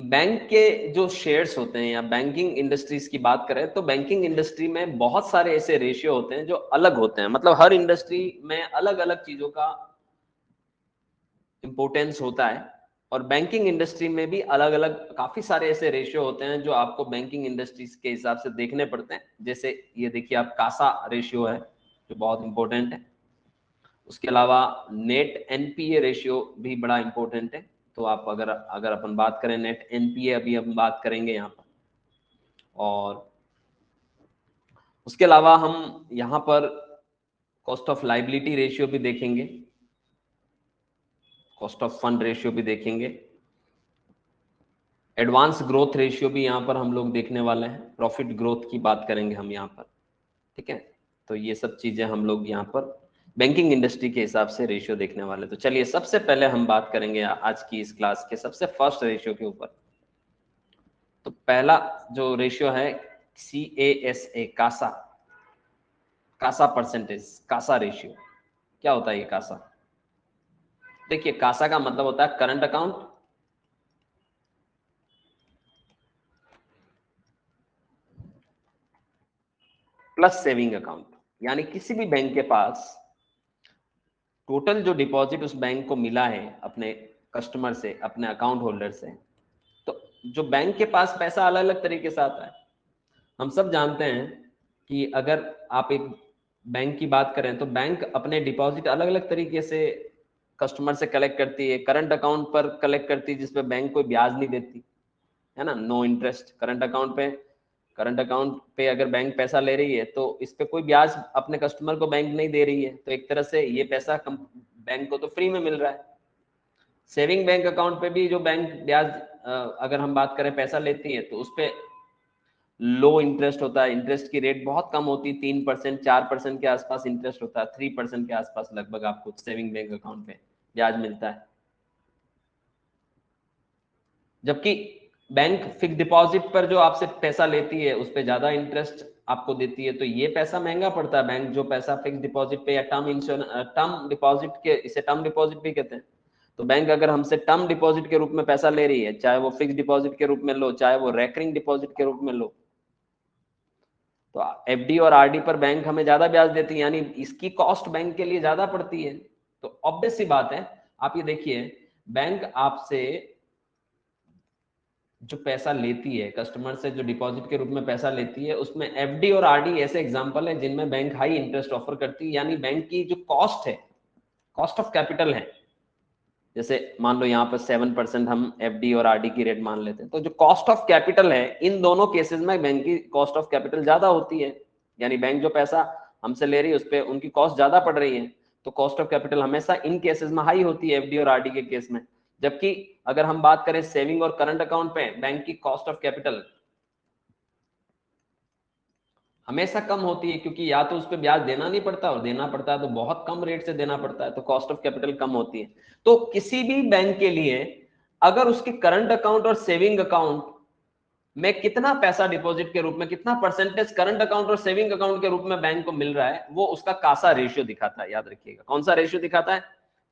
Bank के जो shares होते हैं या बैंकिंग इंडस्ट्रीज की बात करें तो बैंकिंग इंडस्ट्री में बहुत सारे ऐसे रेशियो होते हैं जो अलग होते हैं। मतलब हर इंडस्ट्री में अलग अलग चीजों का इंपोर्टेंस होता है और बैंकिंग इंडस्ट्री में भी अलग अलग काफी सारे ऐसे रेशियो होते हैं जो आपको बैंकिंग इंडस्ट्रीज के हिसाब से देखने पड़ते हैं। जैसे ये देखिए, आप कासा रेशियो है जो बहुत इंपॉर्टेंट है। उसके अलावा नेट एनपीए रेशियो भी बड़ा इंपॉर्टेंट है। तो आप अगर अगर अपन बात करें नेट एनपीए, अभी हम बात करेंगे यहाँ पर। और उसके अलावा हम यहाँ पर कॉस्ट ऑफ लाइबिलिटी रेशियो भी देखेंगे, कॉस्ट ऑफ फंड रेशियो भी देखेंगे, एडवांस ग्रोथ रेशियो भी यहाँ पर हम लोग देखने वाले हैं, प्रॉफिट ग्रोथ की बात करेंगे हम यहाँ पर। ठीक है, तो ये सब चीजें हम लोग यहाँ पर बैंकिंग इंडस्ट्री के हिसाब से रेशियो देखने वाले। तो चलिए सबसे पहले हम बात करेंगे आज की इस क्लास के सबसे फर्स्ट रेशियो के ऊपर। तो पहला जो रेशियो है CASA, CASA, CASA percentage, CASA ratio. क्या होता है ये कासा? देखिए, कासा का मतलब होता है current account plus saving account. यानी किसी भी बैंक के पास टोटल जो डिपॉजिट उस बैंक को मिला है अपने कस्टमर से, अपने अकाउंट होल्डर से, तो जो बैंक के पास पैसा अलग अलग तरीके से आता है। हम सब जानते हैं कि अगर आप एक बैंक की बात करें तो बैंक अपने डिपॉजिट अलग अलग तरीके से कस्टमर से कलेक्ट करती है। करंट अकाउंट पर कलेक्ट करती है जिसपे बैंक कोई ब्याज नहीं देती है ना, नो इंटरेस्ट। करंट अकाउंट पे अगर बैंक पैसा ले रही है तो इस पे कोई ब्याज अपने कस्टमर को बैंक नहीं दे रही है, तो एक तरह से ये पैसा बैंक को तो फ्री में मिल रहा है। सेविंग बैंक अकाउंट पे भी जो बैंक ब्याज अगर हम बात करें पैसा लेती है तो उस पे लो इंटरेस्ट होता है, इंटरेस्ट की रेट बहुत कम होती है, 3%, 4% के आसपास इंटरेस्ट होता है, 3% के आसपास लगभग आपको सेविंग बैंक अकाउंट पे ब्याज मिलता है। जबकि बैंक फिक्स डिपॉजिट पर जो आपसे पैसा लेती है उस पर ज्यादा इंटरेस्ट आपको देती है, तो ये पैसा महंगा पड़ता है। बैंक जो पैसा फिक्स डिपॉजिट पे या टर्म डिपॉजिट के, इसे टर्म डिपॉजिट भी कहते हैं। तो बैंक अगर हमसे टर्म डिपॉजिट के रूप में पैसा ले रही है, चाहे वो फिक्स डिपॉजिट के रूप में लो, चाहे वो रेकरिंग डिपॉजिट के रूप में लो, तो एफडी और आरडी पर बैंक हमें ज्यादा ब्याज देती है, यानी इसकी कॉस्ट बैंक के लिए ज्यादा पड़ती है। तो ऑब्वियस सी बात है, आप ये देखिए, बैंक आपसे जो पैसा लेती है, कस्टमर से जो डिपॉजिट के रूप में पैसा लेती है, उसमें एफडी और आरडी ऐसे एग्जांपल है जिनमें बैंक हाई इंटरेस्ट ऑफर करती है। यानी बैंक की जो कॉस्ट है, कॉस्ट ऑफ कैपिटल है, जैसे मान लो यहाँ पर 7% हम एफडी और आरडी की रेट मान लेते हैं, तो जो कॉस्ट ऑफ कैपिटल है इन दोनों केसेस में बैंक की कॉस्ट ऑफ कैपिटल ज्यादा होती है। यानी बैंक जो पैसा हमसे ले रही है उस पर उनकी कॉस्ट ज्यादा पड़ रही है, तो कॉस्ट ऑफ कैपिटल हमेशा इन केसेस में हाई होती है, एफडी और आरडी के केस में। जबकि अगर हम बात करें सेविंग और करंट अकाउंट पे, बैंक की कॉस्ट ऑफ कैपिटल हमेशा कम होती है, क्योंकि या तो उस पर ब्याज देना नहीं पड़ता, और देना पड़ता है तो बहुत कम रेट से देना पड़ता है, तो कॉस्ट ऑफ कैपिटल कम होती है। तो किसी भी बैंक के लिए अगर उसके करंट अकाउंट और सेविंग अकाउंट में कितना पैसा डिपॉजिट के रूप में, कितना परसेंटेज करंट अकाउंट और सेविंग अकाउंट के रूप में बैंक को मिल रहा है, वो उसका कासा रेशियो दिखाता है। याद रखिएगा, कौन सा रेशियो दिखाता है?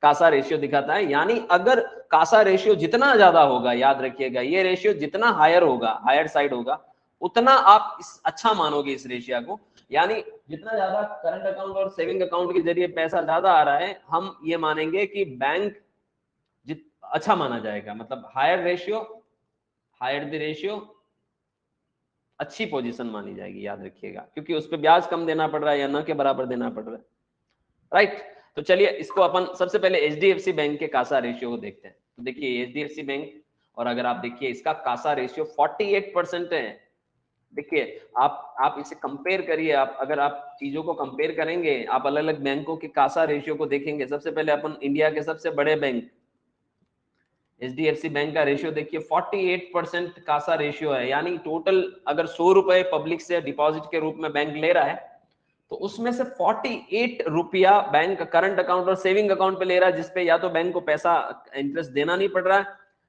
कासा रेशियो दिखाता है। यानी अगर कासा रेशियो जितना ज्यादा होगा, याद रखिएगा, ये रेशियो जितना हायर होगा, हायर साइड होगा, उतना आप अच्छा मानोगे इस रेशियो को। यानी जितना ज्यादा करंट अकाउंट और सेविंग अकाउंट के जरिए पैसा ज्यादा आ रहा है, हम ये मानेंगे कि बैंक अच्छा माना जाएगा। मतलब higher ratio, higher the ratio, अच्छी पोजीशन मानी जाएगी, याद रखिएगा, क्योंकि उस पर ब्याज कम देना पड़ रहा है या न के बराबर देना पड़ रहा है। राइट, तो चलिए इसको अपन सबसे पहले एचडीएफसी बैंक के कासा रेशियो को देखते हैं। तो देखिए एचडीएफसी बैंक, और अगर आप देखिए इसका कासा रेशियो 48% है। देखिए आप इसे कंपेयर करिए, आप अगर आप चीजों को कंपेयर करेंगे, आप अलग अलग बैंकों के कासा रेशियो को देखेंगे। सबसे पहले अपन इंडिया के सबसे बड़े बैंक एचडीएफसी बैंक का रेशियो देखिए, 48% कासा रेशियो है। यानी टोटल अगर 100 रुपए पब्लिक से डिपॉजिट के रूप में बैंक ले रहा है, तो उसमें से 48 रुपया बैंक करंट अकाउंट और सेविंग अकाउंट पे ले रहा है, जिसपे या तो बैंक को पैसा इंटरेस्ट देना नहीं पड़ रहा है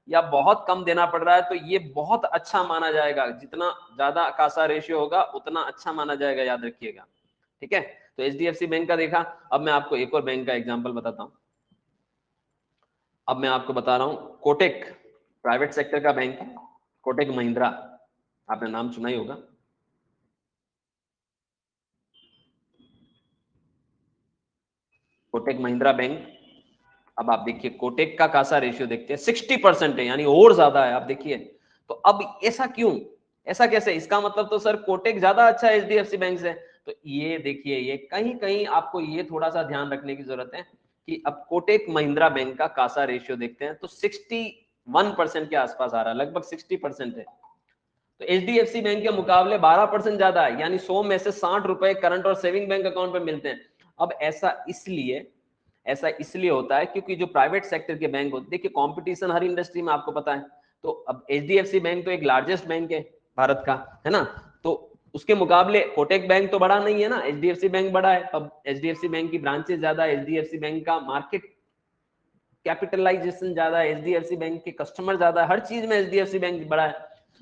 या बहुत कम देना पड़ रहा है। तो ये बहुत अच्छा माना जाएगा, जितना ज्यादा कासा रेशियो होगा उतना अच्छा माना जाएगा, याद रखिएगा। ठीक है, तो एचडीएफसी बैंक का देखा। अब मैं आपको एक और बैंक का एग्जाम्पल बताता हूँ। अब मैं आपको बता रहा हूँ कोटेक, प्राइवेट सेक्टर का बैंक है। कोटक महिंद्रा, आपने नाम सुना ही होगा। कोटक महिंद्रा बैंक, अब आप देखिए कोटक का कासा रेशियो देखते हैं 60% है, यानी और ज्यादा है। आप देखिए तो अब ऐसा क्यों, ऐसा कैसे? इसका मतलब तो सर कोटक ज्यादा अच्छा है एचडीएफसी बैंक से। तो ये देखिए, ये कहीं कहीं आपको ये थोड़ा सा ध्यान रखने की जरूरत है कि अब कोटक महिंद्रा बैंक का कासा रेशियो देखते हैं तो 61% के आसपास आ रहा है, लगभग 60% है। तो एचडीएफसी बैंक के मुकाबले 12% ज्यादा है, यानी 100 में से 60 रुपए करंट और सेविंग बैंक अकाउंट पे मिलते हैं। अब ऐसा इसलिए होता है क्योंकि जो प्राइवेट सेक्टर के बैंक होते हैं, देखिए कंपटीशन हर इंडस्ट्री में आपको पता है। तो अब एचडीएफसी बैंक तो एक लार्जेस्ट बैंक है भारत का, है ना, तो उसके मुकाबले कोटक बैंक तो बड़ा नहीं है ना, एचडीएफसी बैंक बड़ा है। अब एचडीएफसी बैंक की ब्रांचेस ज्यादा है, एचडीएफसी बैंक का मार्केट कैपिटलाइजेशन ज्यादा है, एचडीएफसी बैंक के कस्टमर ज्यादा है, हर चीज में एचडीएफसी बैंक बड़ा है।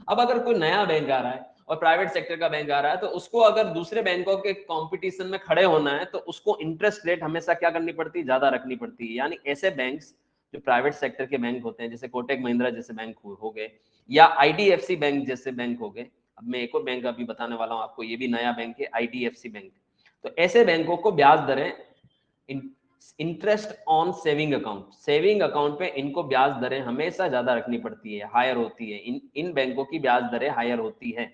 अब अगर कोई नया बैंक आ रहा है और प्राइवेट सेक्टर का बैंक आ रहा है, तो उसको अगर दूसरे बैंकों के कंपटीशन में खड़े होना है तो उसको इंटरेस्ट रेट हमेशा क्या करनी पड़ती है, ज्यादा रखनी पड़ती है। यानी ऐसे बैंक्स जो प्राइवेट सेक्टर के बैंक होते हैं, जैसे कोटक महिंद्रा जैसे बैंक हो गए, या आईडीएफसी बैंक जैसे बैंक हो गए। अब मैं एक और बैंक अभी बताने वाला हूं आपको, ये भी नया बैंक है, आईडीएफसी बैंक। तो ऐसे बैंकों को ब्याज दरें, इंटरेस्ट ऑन सेविंग अकाउंट पे इनको ब्याज दरें हमेशा ज्यादा रखनी पड़ती है, हायर होती है। इन बैंकों की ब्याज दरें हायर होती है।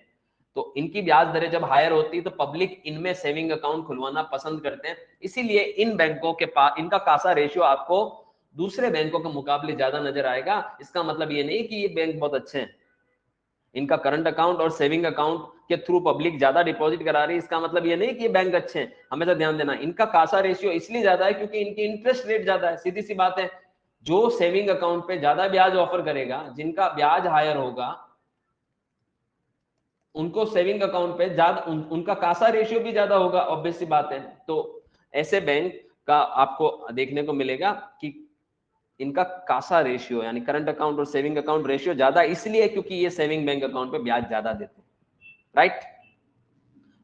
तो इनकी ब्याज दरें जब हायर होती है तो पब्लिक इनमें सेविंग अकाउंट खुलवाना पसंद करते हैं। इसीलिए इन बैंकों के पास इनका कासा रेशियो आपको दूसरे बैंकों के मुकाबले ज्यादा नजर आएगा। इसका मतलब ये नहीं कि ये बैंक बहुत अच्छे हैं, इनका करंट अकाउंट और सेविंग अकाउंट के थ्रू पब्लिक ज्यादा डिपॉजिट करा रही है, इसका मतलब ये नहीं कि ये बैंक अच्छे हैं। हमेशा ध्यान देना, इनका कासा रेशियो इसलिए ज्यादा है क्योंकि इनकी इंटरेस्ट रेट ज्यादा है, सीधी सी बात है। जो सेविंग अकाउंट पे ज्यादा ब्याज ऑफर करेगा, जिनका ब्याज हायर होगा, उनको सेविंग अकाउंट पे ज्यादा उनका कासा रेशियो भी ज्यादा होगा, ऑब्वियस सी बात है। तो ऐसे बैंक का आपको देखने को मिलेगा कि इनका कासा रेशियो यानी करंट अकाउंट और सेविंग अकाउंट रेशियो ज्यादा इसलिए क्योंकि ये सेविंग बैंक अकाउंट पे ब्याज ज्यादा देते हैं, राइट।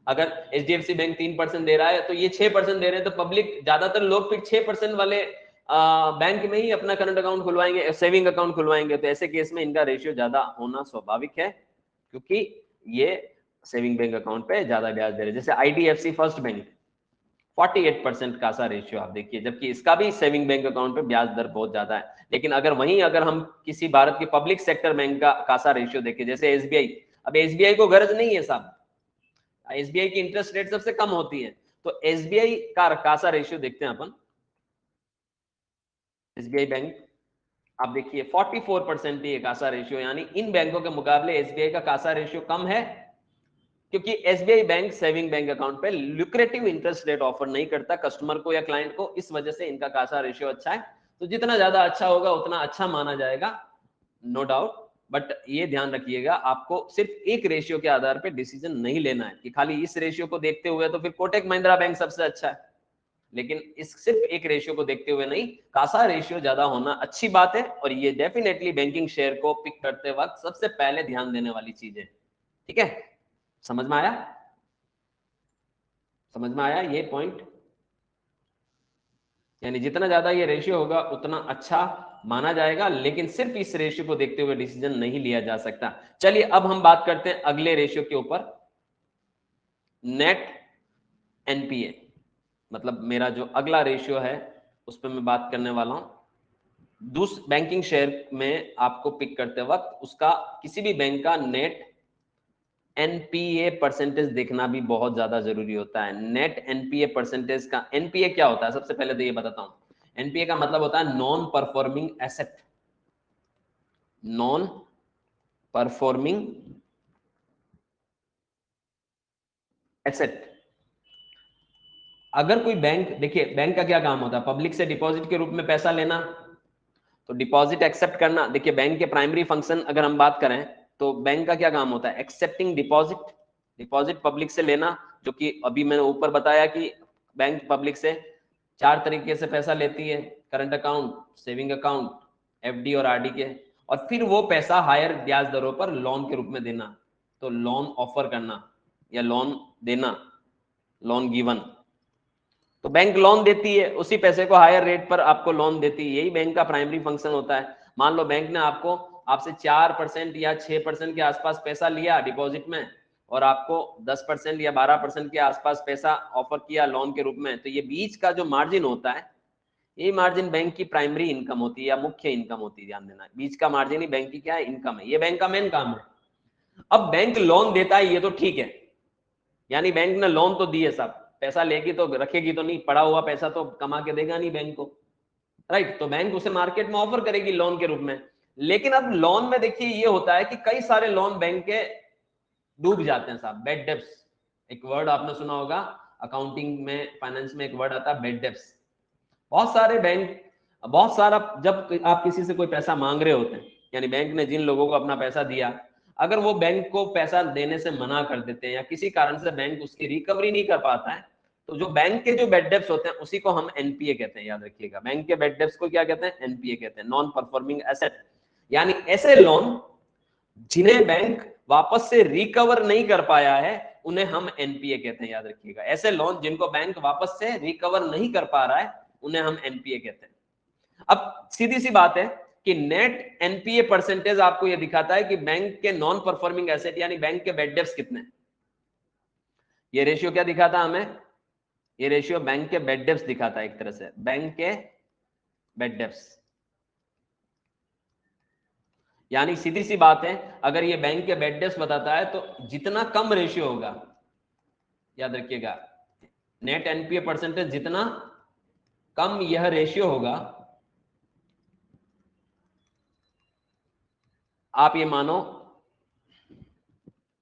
अगर एचडीएफसी बैंक 3% दे रहा है तो ये 6% दे रहे हैं, तो पब्लिक ज्यादातर लोग फिर 6% वाले बैंक में ही अपना करंट अकाउंट खुलवाएंगे, सेविंग अकाउंट खुलवाएंगे। तो ऐसे केस में इनका रेशियो ज्यादा होना स्वाभाविक है, क्योंकि ये सेविंग बैंक अकाउंट पे ज्यादा ब्याज दे रहे हैं। जैसे IDFC first bank 48% Kasa ratio आप देखिए, जबकि इसका भी सेविंग बैंक अकाउंट पे ब्याज दर बहुत ज्यादा है। लेकिन अगर हम किसी भारत के पब्लिक सेक्टर बैंक का कासा रेशियो देखें, जैसे एसबीआई, अब एसबीआई को गरज नहीं है साहब, एसबीआई की इंटरेस्ट रेट सबसे कम होती है, तो एसबीआई का कासा रेशियो देखते हैं अपन। एसबीआई बैंक आप देखिए 44% ही कासा रेशियो, यानी इन बैंकों के मुकाबले एसबीआई का कासा रेशियो कम है, क्योंकि SBI bank saving bank account पे लुक्रेटिव इंटरेस्ट रेट ऑफर नहीं करता कस्टमर को या क्लाइंट को, इस वजह से इनका कासा रेशियो अच्छा है। तो जितना ज्यादा अच्छा होगा उतना अच्छा माना जाएगा, नो डाउट। बट ये ध्यान रखिएगा, आपको सिर्फ एक रेशियो के आधार पे डिसीजन नहीं लेना है कि खाली इस रेशियो को देखते हुए तो फिर कोटक महिंद्रा बैंक सबसे अच्छा है, लेकिन इस सिर्फ एक रेशियो को देखते हुए नहीं, कासा रेशियो ज्यादा होना अच्छी बात है। और ये डेफिनेटली बैंकिंग शेयर को पिक करते वक्त सबसे पहले ध्यान देने वाली चीज है। ठीक है, समझ में आया? समझ में आया ये पॉइंट? यानी जितना ज्यादा ये रेशियो होगा उतना अच्छा माना जाएगा, लेकिन सिर्फ इस रेशियो को देखते हुए डिसीजन नहीं लिया जा सकता। चलिए अब हम बात करते हैं अगले रेशियो के ऊपर, नेट एनपीए। मतलब मेरा जो अगला रेशियो है उस पर मैं बात करने वाला हूं। दूसरे बैंकिंग शेयर में आपको पिक करते वक्त उसका किसी भी बैंक का नेट एनपीए परसेंटेज देखना भी बहुत ज्यादा जरूरी होता है। नेट एनपीए परसेंटेज का, एनपीए क्या होता है सबसे पहले तो ये बताता हूं। एनपीए का मतलब होता है non performing asset, non performing asset. अगर कोई बैंक, देखिए बैंक का क्या काम होता है, पब्लिक से डिपॉजिट के रूप में पैसा लेना, तो डिपॉजिट एक्सेप्ट करना। देखिए बैंक के प्राइमरी फंक्शन अगर हम बात करें तो बैंक का क्या काम होता है, एक्सेप्टिंग डिपॉजिट, डिपॉजिट पब्लिक से लेना, जो कि अभी मैंने ऊपर बताया कि बैंक पब्लिक से 4 तरीके से पैसा लेती है, current account, saving account, FD और आरडी के। और फिर वो पैसा हायर ब्याज दरों पर लोन के रूप में देना, तो लोन ऑफर करना या लोन देना, लोन गिवन। तो बैंक लोन देती है, उसी पैसे को हायर रेट पर आपको लोन देती है, यही बैंक का प्राइमरी फंक्शन होता है। मान लो बैंक ने आपको आपसे 4% या 6% के आसपास पैसा लिया डिपॉजिट में और आपको 10% या 12% के आसपास पैसा ऑफर किया लोन के रूप में, तो ये बीच का जो मार्जिन होता है, ये मार्जिन बैंक की प्राइमरी इनकम होती है या मुख्य इनकम होती है। ध्यान देना, बीच का मार्जिन ही बैंक की क्या है, इनकम है। ये बैंक का मेन काम है। अब बैंक लोन देता है, ये तो ठीक है, यानी बैंक ने लोन तो दिए साहब, पैसा लेगी तो रखेगी तो नहीं, पड़ा हुआ पैसा तो कमा के देगा नहीं बैंक को, राइट। तो बैंक उसे मार्केट में ऑफर करेगी लोन के रूप में। लेकिन अब लोन में देखिए ये होता है कि कई सारे लोन बैंक के डूब जाते हैं साहब, बेड डेब्ट्स। एक वर्ड आपने सुना होगा अकाउंटिंग में, फाइनेंस में एक वर्ड आता है बेड डेब्ट्स। बहुत सारे बैंक, बहुत सारा, जब आप किसी से कोई पैसा मांग रहे होते हैं, यानी बैंक ने जिन लोगों को अपना पैसा दिया, अगर वो बैंक को पैसा देने से मना कर देते हैं या किसी कारण से बैंक उसकी रिकवरी नहीं कर पाता है, तो जो बैंक के जो बेड डेब्ट्स होते हैं उसी को हम एनपीए कहते हैं। याद रखिएगा, बैंक के बेड डेब्ट्स को क्या कहते हैं, एनपीए कहते हैं, नॉन परफॉर्मिंग एसेट। यानी ऐसे लोन जिन्हें बैंक वापस से रिकवर नहीं कर पाया है, उन्हें हम एनपीए कहते हैं। याद रखिएगा, ऐसे लोन जिनको बैंक वापस से रिकवर नहीं कर पा रहा है, उन्हें हम एनपीए कहते हैं। अब सीधी सी बात है कि नेट एनपीए परसेंटेज आपको यह दिखाता है कि बैंक के नॉन परफॉर्मिंग एसेट यानी बैंक के बेड डेब्ट्स कितने। ये रेशियो क्या दिखाता है हमें, ये रेशियो बैंक के बेड डेब्ट्स दिखाता है, एक तरह से बैंक के बेड डेब्ट्स। यानी सीधी सी बात है, अगर ये बैंक के बेड डेब्ट्स बताता है तो जितना कम रेशियो होगा, याद रखिएगा, नेट एनपीए परसेंटेज जितना कम यह रेशियो होगा, आप ये मानो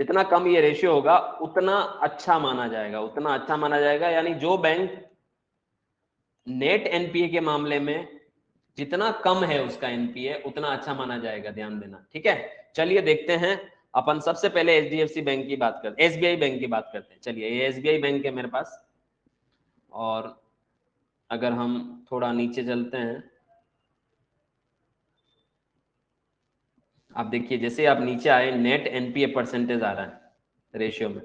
जितना कम ये रेशियो होगा उतना अच्छा माना जाएगा, उतना अच्छा माना जाएगा। यानी जो बैंक नेट एनपीए के मामले में जितना कम है उसका एनपीए, उतना अच्छा माना जाएगा। ध्यान देना, ठीक है। चलिए देखते हैं, अपन सबसे पहले एचडीएफसी बैंक की बात करते हैं, एसबीआई बैंक की बात करते हैं। चलिए, ये एसबीआई बैंक है मेरे पास, और अगर हम थोड़ा नीचे चलते हैं, आप देखिए जैसे आप नीचे आए, नेट एनपीए परसेंटेज आ रहा है रेशियो में।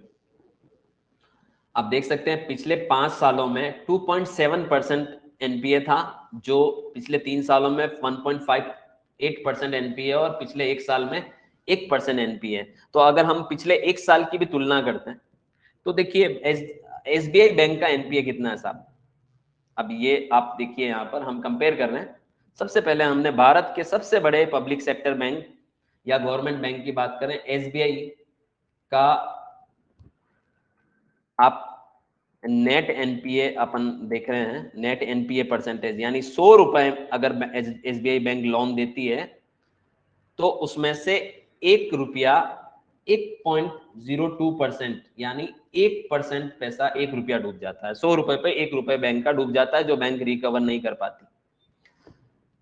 आप देख सकते हैं पिछले 5 सालों में 2.7% एनपीए था, जो पिछले 3 सालों में 1.58% एनपीए, और पिछले 1 साल में 1% एनपीए। तो अगर हम पिछले 1 साल की भी तुलना करते हैं तो देखिए एसबीआई बैंक का एनपीए कितना है साहब। अब ये आप देखिए, यहां पर हम कंपेयर कर रहे हैं। सबसे पहले हमने भारत के सबसे बड़े पब्लिक सेक्टर बैंक या गवर्नमेंट बैंक की बात करें, एसबीआई का आप नेट एनपीए अपन देख रहे हैं, नेट एनपीए परसेंटेज, यानी 100 रुपए अगर एसबीआई बैंक लोन देती है तो उसमें से 1 रुपया 1.02%, यानी 1% पैसा, 1 रुपया डूब जाता है। 100 रुपए पे 1 रुपए बैंक का डूब जाता है, जो बैंक रिकवर नहीं कर पाती।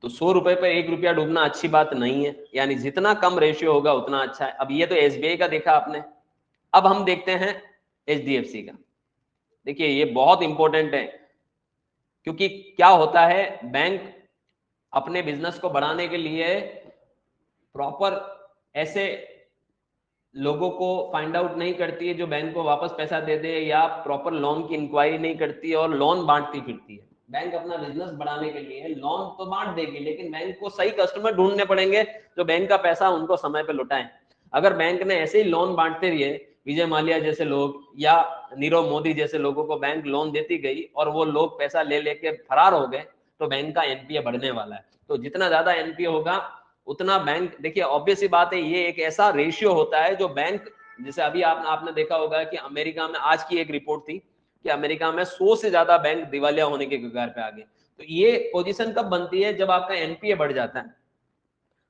तो 100 रुपए पे 1 रुपया डूबना अच्छी बात नहीं है, यानी जितना कम रेशियो होगा उतना अच्छा है। अब ये तो एसबीआई का देखा आपने, अब हम देखते हैं एचडीएफसी का। देखिए ये बहुत इंपॉर्टेंट है, क्योंकि क्या होता है, बैंक अपने बिजनेस को बढ़ाने के लिए प्रॉपर ऐसे लोगों को फाइंड आउट नहीं करती है जो बैंक को वापस पैसा दे दे, या प्रॉपर लोन की इंक्वायरी नहीं करती है और लोन बांटती फिरती है। बैंक अपना बिजनेस बढ़ाने के लिए लोन तो बांट देगी, लेकिन बैंक को सही कस्टमर ढूंढने पड़ेंगे जो बैंक का पैसा उनको समय पे लौटाएं। अगर बैंक ने ऐसे ही लोन बांटते रहे, विजय माल्या जैसे लोग या नीरव मोदी जैसे लोगों को बैंक लोन देती गई और वो लोग पैसा ले लेके फरार हो गए, तो बैंक का एनपीए बढ़ने वाला है। तो जितना ज्यादा एनपीए होगा उतना बैंक, देखिए ऑब्वियस सी बात है, ये एक ऐसा रेशियो होता है जो बैंक, जैसे अभी आपने देखा होगा कि अमेरिका में आज की एक रिपोर्ट थी कि अमेरिका में 100 से ज्यादा बैंक दिवालिया होने के कगार पे आ गए। तो ये पोजीशन कब बनती है, जब आपका एनपीए बढ़ जाता है।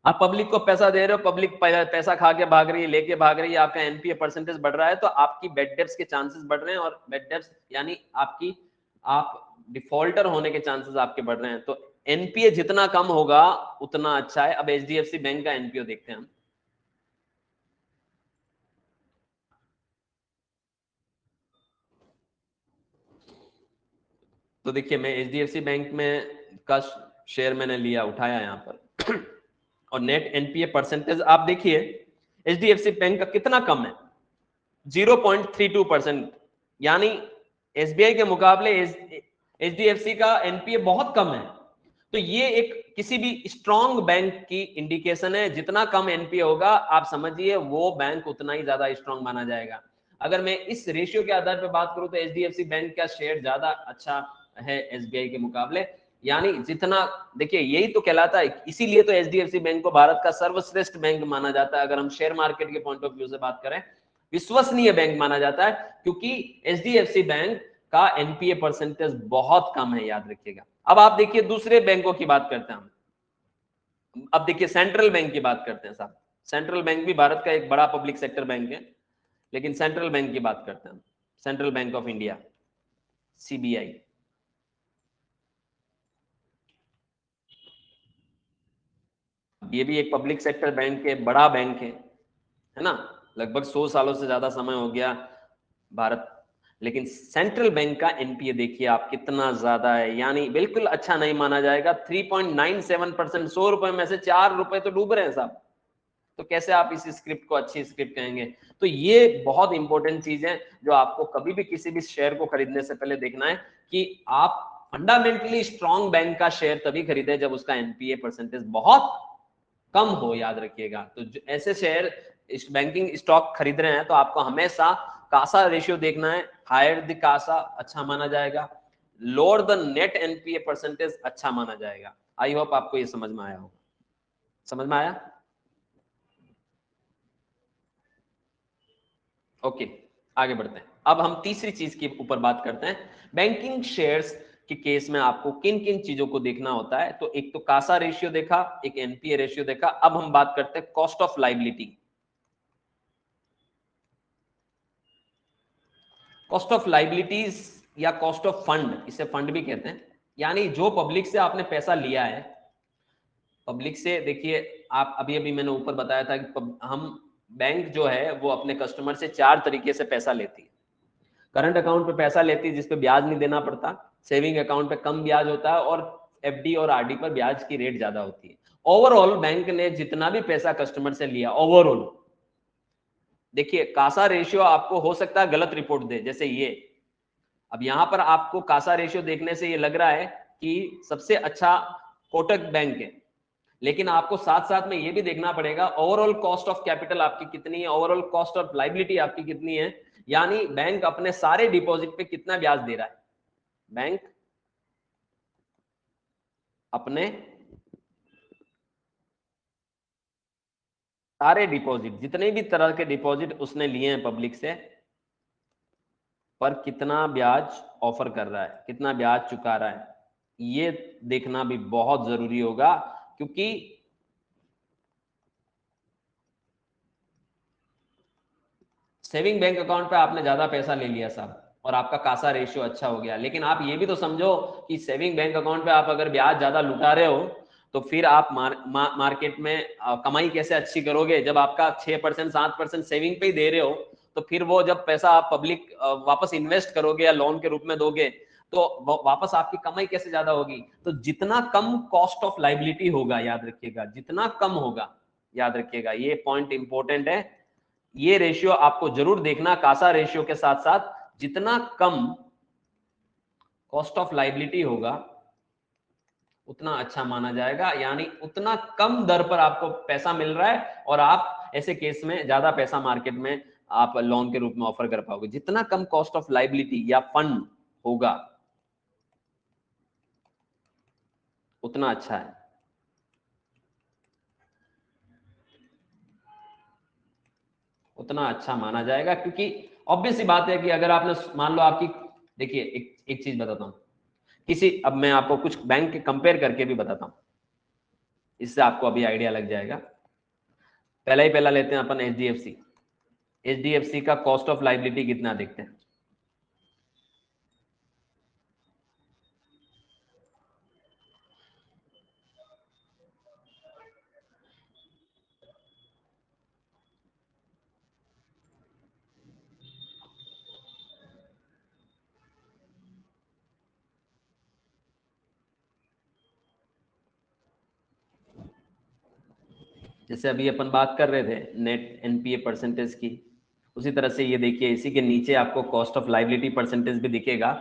आप पब्लिक को पैसा दे रहे हो, पब्लिक पैसा खा के भाग रही है, लेके भाग रही है, आपका एनपीए परसेंटेज बढ़ रहा है, तो आपकी बेड डेब्ट्स के चांसेस बढ़ रहे हैं, और बेड डेब्ट्स यानी आप डिफॉल्टर होने के चांसेस आपके बढ़ रहे हैं। तो एनपीए जितना कम होगा उतना अच्छा है। अब एचडीएफसी बैंक का एनपीए देखते हैं हम। तो देखिए मैं एचडीएफसी बैंक में का शेयर मैंने लिया, उठाया यहाँ पर और नेट एनपीए परसेंटेज आप देखिए एचडीएफसी बैंक का कितना कम है, 0.32%। यानी एसबीआई के मुकाबले एचडीएफसी का एनपीए बहुत कम है। तो ये एक किसी भी स्ट्रॉन्ग बैंक की इंडिकेशन है। जितना कम एनपीए होगा आप समझिए वो बैंक उतना ही ज्यादा स्ट्रॉन्ग माना जाएगा। अगर मैं इस रेशियो के आधार पर बात करूं तो एचडीएफसी बैंक का शेयर ज्यादा अच्छा है एसबीआई के मुकाबले। यानी जितना, देखिए यही तो कहलाता है, इसीलिए तो एचडीएफसी बैंक को भारत का सर्वश्रेष्ठ बैंक माना जाता है। अगर हम शेयर मार्केट के पॉइंट ऑफ व्यू से बात करें, विश्वसनीय बैंक माना जाता है, क्योंकि एचडीएफसी बैंक का एनपीए परसेंटेज बहुत कम है, याद रखिएगा। अब आप देखिए दूसरे बैंकों की बात करते हैं हम। अब देखिए सेंट्रल बैंक की बात करते हैं साहब। सेंट्रल बैंक भी भारत का एक बड़ा पब्लिक सेक्टर बैंक है, लेकिन सेंट्रल बैंक की बात करते हैं हम। Central bank of India, CBI. ये भी एक पब्लिक सेक्टर बैंक है, बड़ा बैंक है ना। लगभग 100 सालों से ज्यादा समय हो गया भारत। लेकिन सेंट्रल बैंक का एनपीए देखिए आप कितना ज्यादा है, यानी बिल्कुल अच्छा नहीं माना जाएगा। 3.97%। 100 रुपए में से 4 रुपए तो डूब रहे हैं साहब। तो कैसे आप इस स्क्रिप्ट को अच्छी स्क्रिप्ट कहेंगे? तो ये बहुत इंपॉर्टेंट चीज है जो आपको कभी भी किसी भी शेयर को खरीदने से पहले देखना है कि आप फंडामेंटली स्ट्रॉन्ग बैंक का शेयर तभी खरीदे जब उसका एनपीए परसेंटेज बहुत कम हो, याद रखिएगा। तो ऐसे शेयर बैंकिंग स्टॉक खरीद रहे हैं तो आपको हमेशा कासा रेशियो देखना है। हायर द कासा अच्छा माना जाएगा, lower the net NPA percentage अच्छा माना जाएगा। आई होप आपको ये समझ में आया होगा। समझ में आया? ओके, आगे बढ़ते हैं। अब हम तीसरी चीज के ऊपर बात करते हैं। बैंकिंग शेयर्स के केस में आपको किन किन चीजों को देखना होता है? तो एक तो कासा रेशियो देखा, एक एनपीए रेशियो देखा। अब हम बात करते हैं cost of liability. Cost of liabilities या कॉस्ट ऑफ फंड, इसे फंड भी कहते हैं। यानी जो पब्लिक से आपने पैसा लिया है, पब्लिक से, देखिए आप अभी अभी मैंने ऊपर बताया था कि हम बैंक जो है वो अपने कस्टमर से 4 तरीके से पैसा लेती है। करंट अकाउंट पे पैसा लेती है जिसपे ब्याज नहीं देना पड़ता, सेविंग अकाउंट पे कम ब्याज होता है, और एफडी और आरडी पर ब्याज की रेट ज्यादा होती है। ओवरऑल बैंक ने जितना भी पैसा कस्टमर से लिया, ओवरऑल देखिए कासा रेशियो आपको हो सकता है गलत रिपोर्ट दे, जैसे ये। अब यहां पर आपको कासा रेशियो देखने से ये लग रहा है कि सबसे अच्छा कोटक बैंक है, लेकिन आपको साथ साथ में ये भी देखना पड़ेगा ओवरऑल कॉस्ट ऑफ कैपिटल आपकी कितनी है, ओवरऑल कॉस्ट ऑफ लाइबिलिटी आपकी कितनी है। यानी बैंक अपने सारे डिपॉजिट पे कितना ब्याज दे रहा है। बैंक अपने सारे डिपॉजिट, जितने भी तरह के डिपॉजिट उसने लिए हैं पब्लिक से, पर कितना ब्याज ऑफर कर रहा है, कितना ब्याज चुका रहा है, ये देखना भी बहुत जरूरी होगा। क्योंकि सेविंग बैंक अकाउंट पे आपने ज्यादा पैसा ले लिया साहब और आपका कासा रेशियो अच्छा हो गया, लेकिन आप ये भी तो समझो कि सेविंग बैंक अकाउंट पे आप अगर ब्याज ज्यादा लुटा रहे हो तो फिर आप मार्केट में कमाई कैसे अच्छी करोगे? जब आपका 6% 7% सेविंग पे ही दे रहे हो, तो फिर वो जब पैसा आप पब्लिक वापस इन्वेस्ट करोगे या लोन के रूप में दोगे तो वापस आपकी कमाई कैसे ज्यादा होगी? तो जितना कम कॉस्ट ऑफ लाइबिलिटी होगा, याद रखिएगा, जितना कम होगा, याद रखिएगा, ये पॉइंट इंपॉर्टेंट है। ये रेशियो आपको जरूर देखना, कासा रेशियो के साथ साथ जितना कम कॉस्ट ऑफ लाइबिलिटी होगा उतना अच्छा माना जाएगा। यानी उतना कम दर पर आपको पैसा मिल रहा है और आप ऐसे केस में ज्यादा पैसा मार्केट में आप लोन के रूप में ऑफर कर पाओगे। जितना कम कॉस्ट ऑफ लाइबिलिटी या फंड होगा उतना अच्छा है, उतना अच्छा माना जाएगा। क्योंकि ऑब्वियस सी बात है कि अगर आपने मान लो आपकी, देखिए एक चीज बताता हूं, किसी, अब मैं आपको कुछ बैंक के कंपेयर करके भी बताता हूं, इससे आपको अभी आइडिया लग जाएगा। पहला ही पहला लेते हैं अपन एचडीएफसी। एचडीएफसी का कॉस्ट ऑफ लाइबिलिटी कितना देखते हैं। जैसे अभी अपन बात कर रहे थे नेट एनपीए परसेंटेज की, उसी तरह से ये देखिए इसी के नीचे आपको कॉस्ट ऑफ लाइबिलिटी परसेंटेज भी दिखेगा।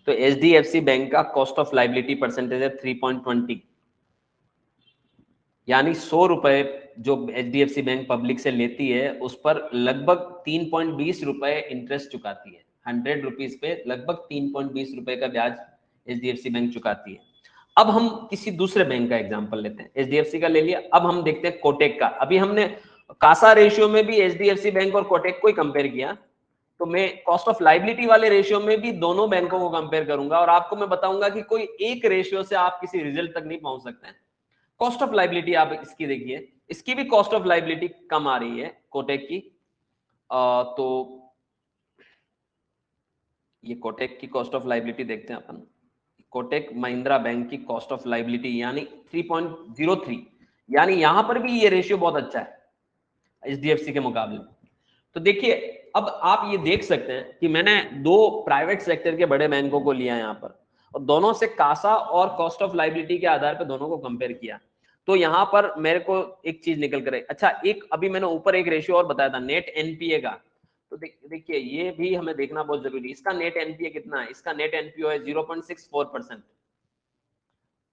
तो एचडीएफसी बैंक का कॉस्ट ऑफ लाइबिलिटी परसेंटेज है 3.20। यानी 100 रुपए जो HDFC बैंक पब्लिक से लेती है उस पर लगभग 3.20 रुपए इंटरेस्ट चुकाती है। 100 रुपीज पे लगभग 3.20 रुपए का ब्याज HDFC बैंक चुकाती है। अब हम किसी दूसरे बैंक का एग्जांपल लेते हैं। HDFC का ले लिया, अब हम देखते हैं कोटेक का। अभी हमने कासा रेशियो में भी HDFC बैंक और कोटेक को ही कंपेयर किया, तो मैं कॉस्ट ऑफ लाइबिलिटी वाले रेशियो में भी दोनों बैंकों को कंपेयर करूंगा और आपको मैं बताऊंगा कि कोई एक रेशियो से आप किसी रिजल्ट तक नहीं पहुंच सकते हैं। कॉस्ट ऑफ लाइबिलिटी आप इसकी देखिए, इसकी भी कॉस्ट ऑफ लाइबिलिटी कम आ रही है कोटेक की। तो ये कोटेक की कॉस्ट ऑफ लाइबिलिटी देखते हैं अपन। कोटेक महिंद्रा बैंक की कॉस्ट ऑफ लाइबिलिटी यानी 3.03, यानी यहां पर भी ये रेशियो बहुत अच्छा है HDFC के मुकाबले। तो देखिए, अब आप ये देख सकते हैं कि मैंने दो प्राइवेट सेक्टर के बड़े बैंकों को लिया यहाँ पर और दोनों से कासा और कॉस्ट ऑफ लाइबिलिटी के आधार पर दोनों को कंपेयर किया। तो यहाँ पर मेरे को एक चीज निकल कर आई। अच्छा, एक अभी मैंने ऊपर एक रेशियो और बताया था नेट एनपीए का, तो देखिए ये भी हमें देखना बहुत जरूरी है। इसका नेट एनपीए कितना है? इसका नेट एनपीए है 0.64%।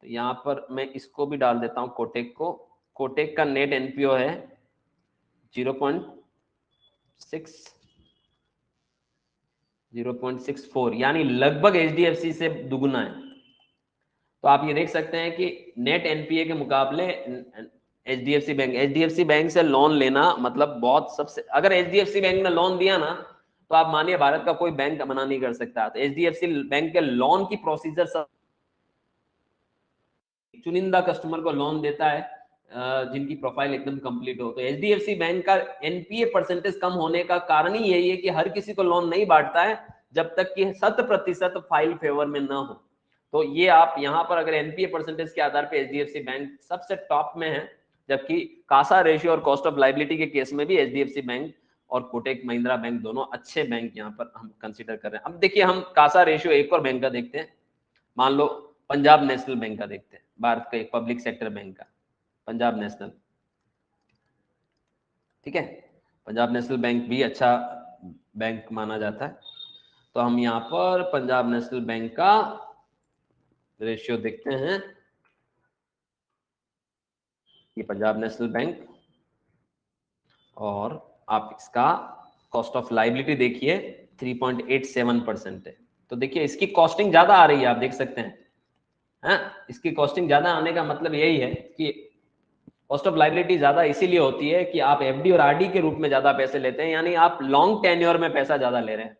तो यहाँ पर मैं इसको भी डाल देता हूँ कोटेक को। कोटेक का नेट एनपीओ है 0.64, यानी लगभग HDFC से दुगुना है। तो आप ये देख सकते हैं कि नेट एनपीए के मुकाबले HDFC बैंक से लोन लेना मतलब बहुत सबसे, अगर HDFC बैंक ने लोन दिया ना तो आप मानिए भारत का कोई बैंक मना नहीं कर सकता। तो HDFC बैंक के लोन की प्रोसीजर सब चुनिंदा कस्टमर को लोन देता है जिनकी प्रोफाइल एकदम कंप्लीट हो। तो HDFC बैंक का एनपीए परसेंटेज कम होने का कारण ही यही है कि हर किसी को लोन नहीं बांटता है जब तक कि 100% फाइल फेवर में ना हो। तो ये आप यहाँ पर अगर एनपीए परसेंटेज के आधार पर HDFC बैंक सबसे टॉप में है, जबकि कासा रेशियो और कॉस्ट ऑफ लाइबिलिटी के केस में भी HDFC बैंक और कोटेक महिंद्रा बैंक दोनों अच्छे बैंक यहाँ पर हम कंसिडर कर रहे हैं। अब देखिए, हम कासा रेशियो एक और बैंक का देखते हैं। मान लो पंजाब नेशनल बैंक का देखते हैं, भारत का एक पब्लिक सेक्टर बैंक का, पंजाब नेशनल। ठीक है, पंजाब नेशनल बैंक भी अच्छा बैंक माना जाता है। तो हम यहाँ पर पंजाब नेशनल बैंक का रेशियो देखते हैं। ये पंजाब नेशनल बैंक और आप इसका कॉस्ट ऑफ लाइबिलिटी देखिए 3.87% है। तो देखिए इसकी कॉस्टिंग ज्यादा आ रही है, आप देख सकते हैं। हाँ, इसकी कॉस्टिंग ज्यादा आने का मतलब यही है कि कॉस्ट ऑफ लाइबिलिटी ज्यादा इसीलिए होती है कि आप एफडी और आरडी के रूप में ज्यादा पैसे लेते हैं, यानी आप लॉन्ग टेन्योर में पैसा ज्यादा ले रहे हैं।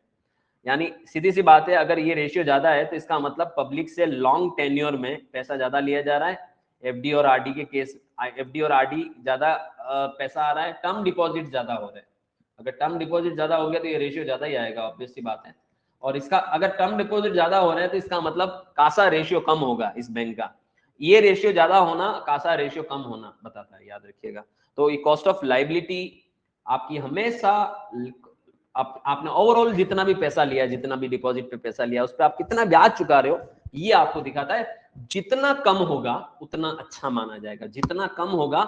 यानी सीधी सी बात है, अगर ये रेशियो ज्यादा है तो इसका मतलब पब्लिक से लॉन्ग टेन्योर में पैसा ज्यादा लिया जा रहा है। एफडी और आरडी के केस, एफडी और आरडी ज्यादा पैसा आ रहा है, टर्म डिपॉजिट ज्यादा हो रहे हैं। अगर टर्म डिपॉजिट ज्यादा हो गया तो ये रेशियो ज्यादा ही आएगा, ऑब्वियस सी बात है। और इसका अगर टर्म डिपॉजिट ज्यादा हो रहे हैं तो इसका मतलब कासा रेशियो कम होगा इस बैंक का। ये रेशियो ज्यादा होना कासा रेशियो कम होना बताता है, याद रखिएगा। तो ये कॉस्ट ऑफ लाइबिलिटी आपकी हमेशा आपने ओवरऑल जितना भी पैसा लिया, जितना भी डिपॉजिट पे पैसा लिया, उस पर आप कितना ब्याज चुका रहे हो, ये आपको दिखाता है। जितना कम होगा उतना अच्छा माना जाएगा, जितना कम होगा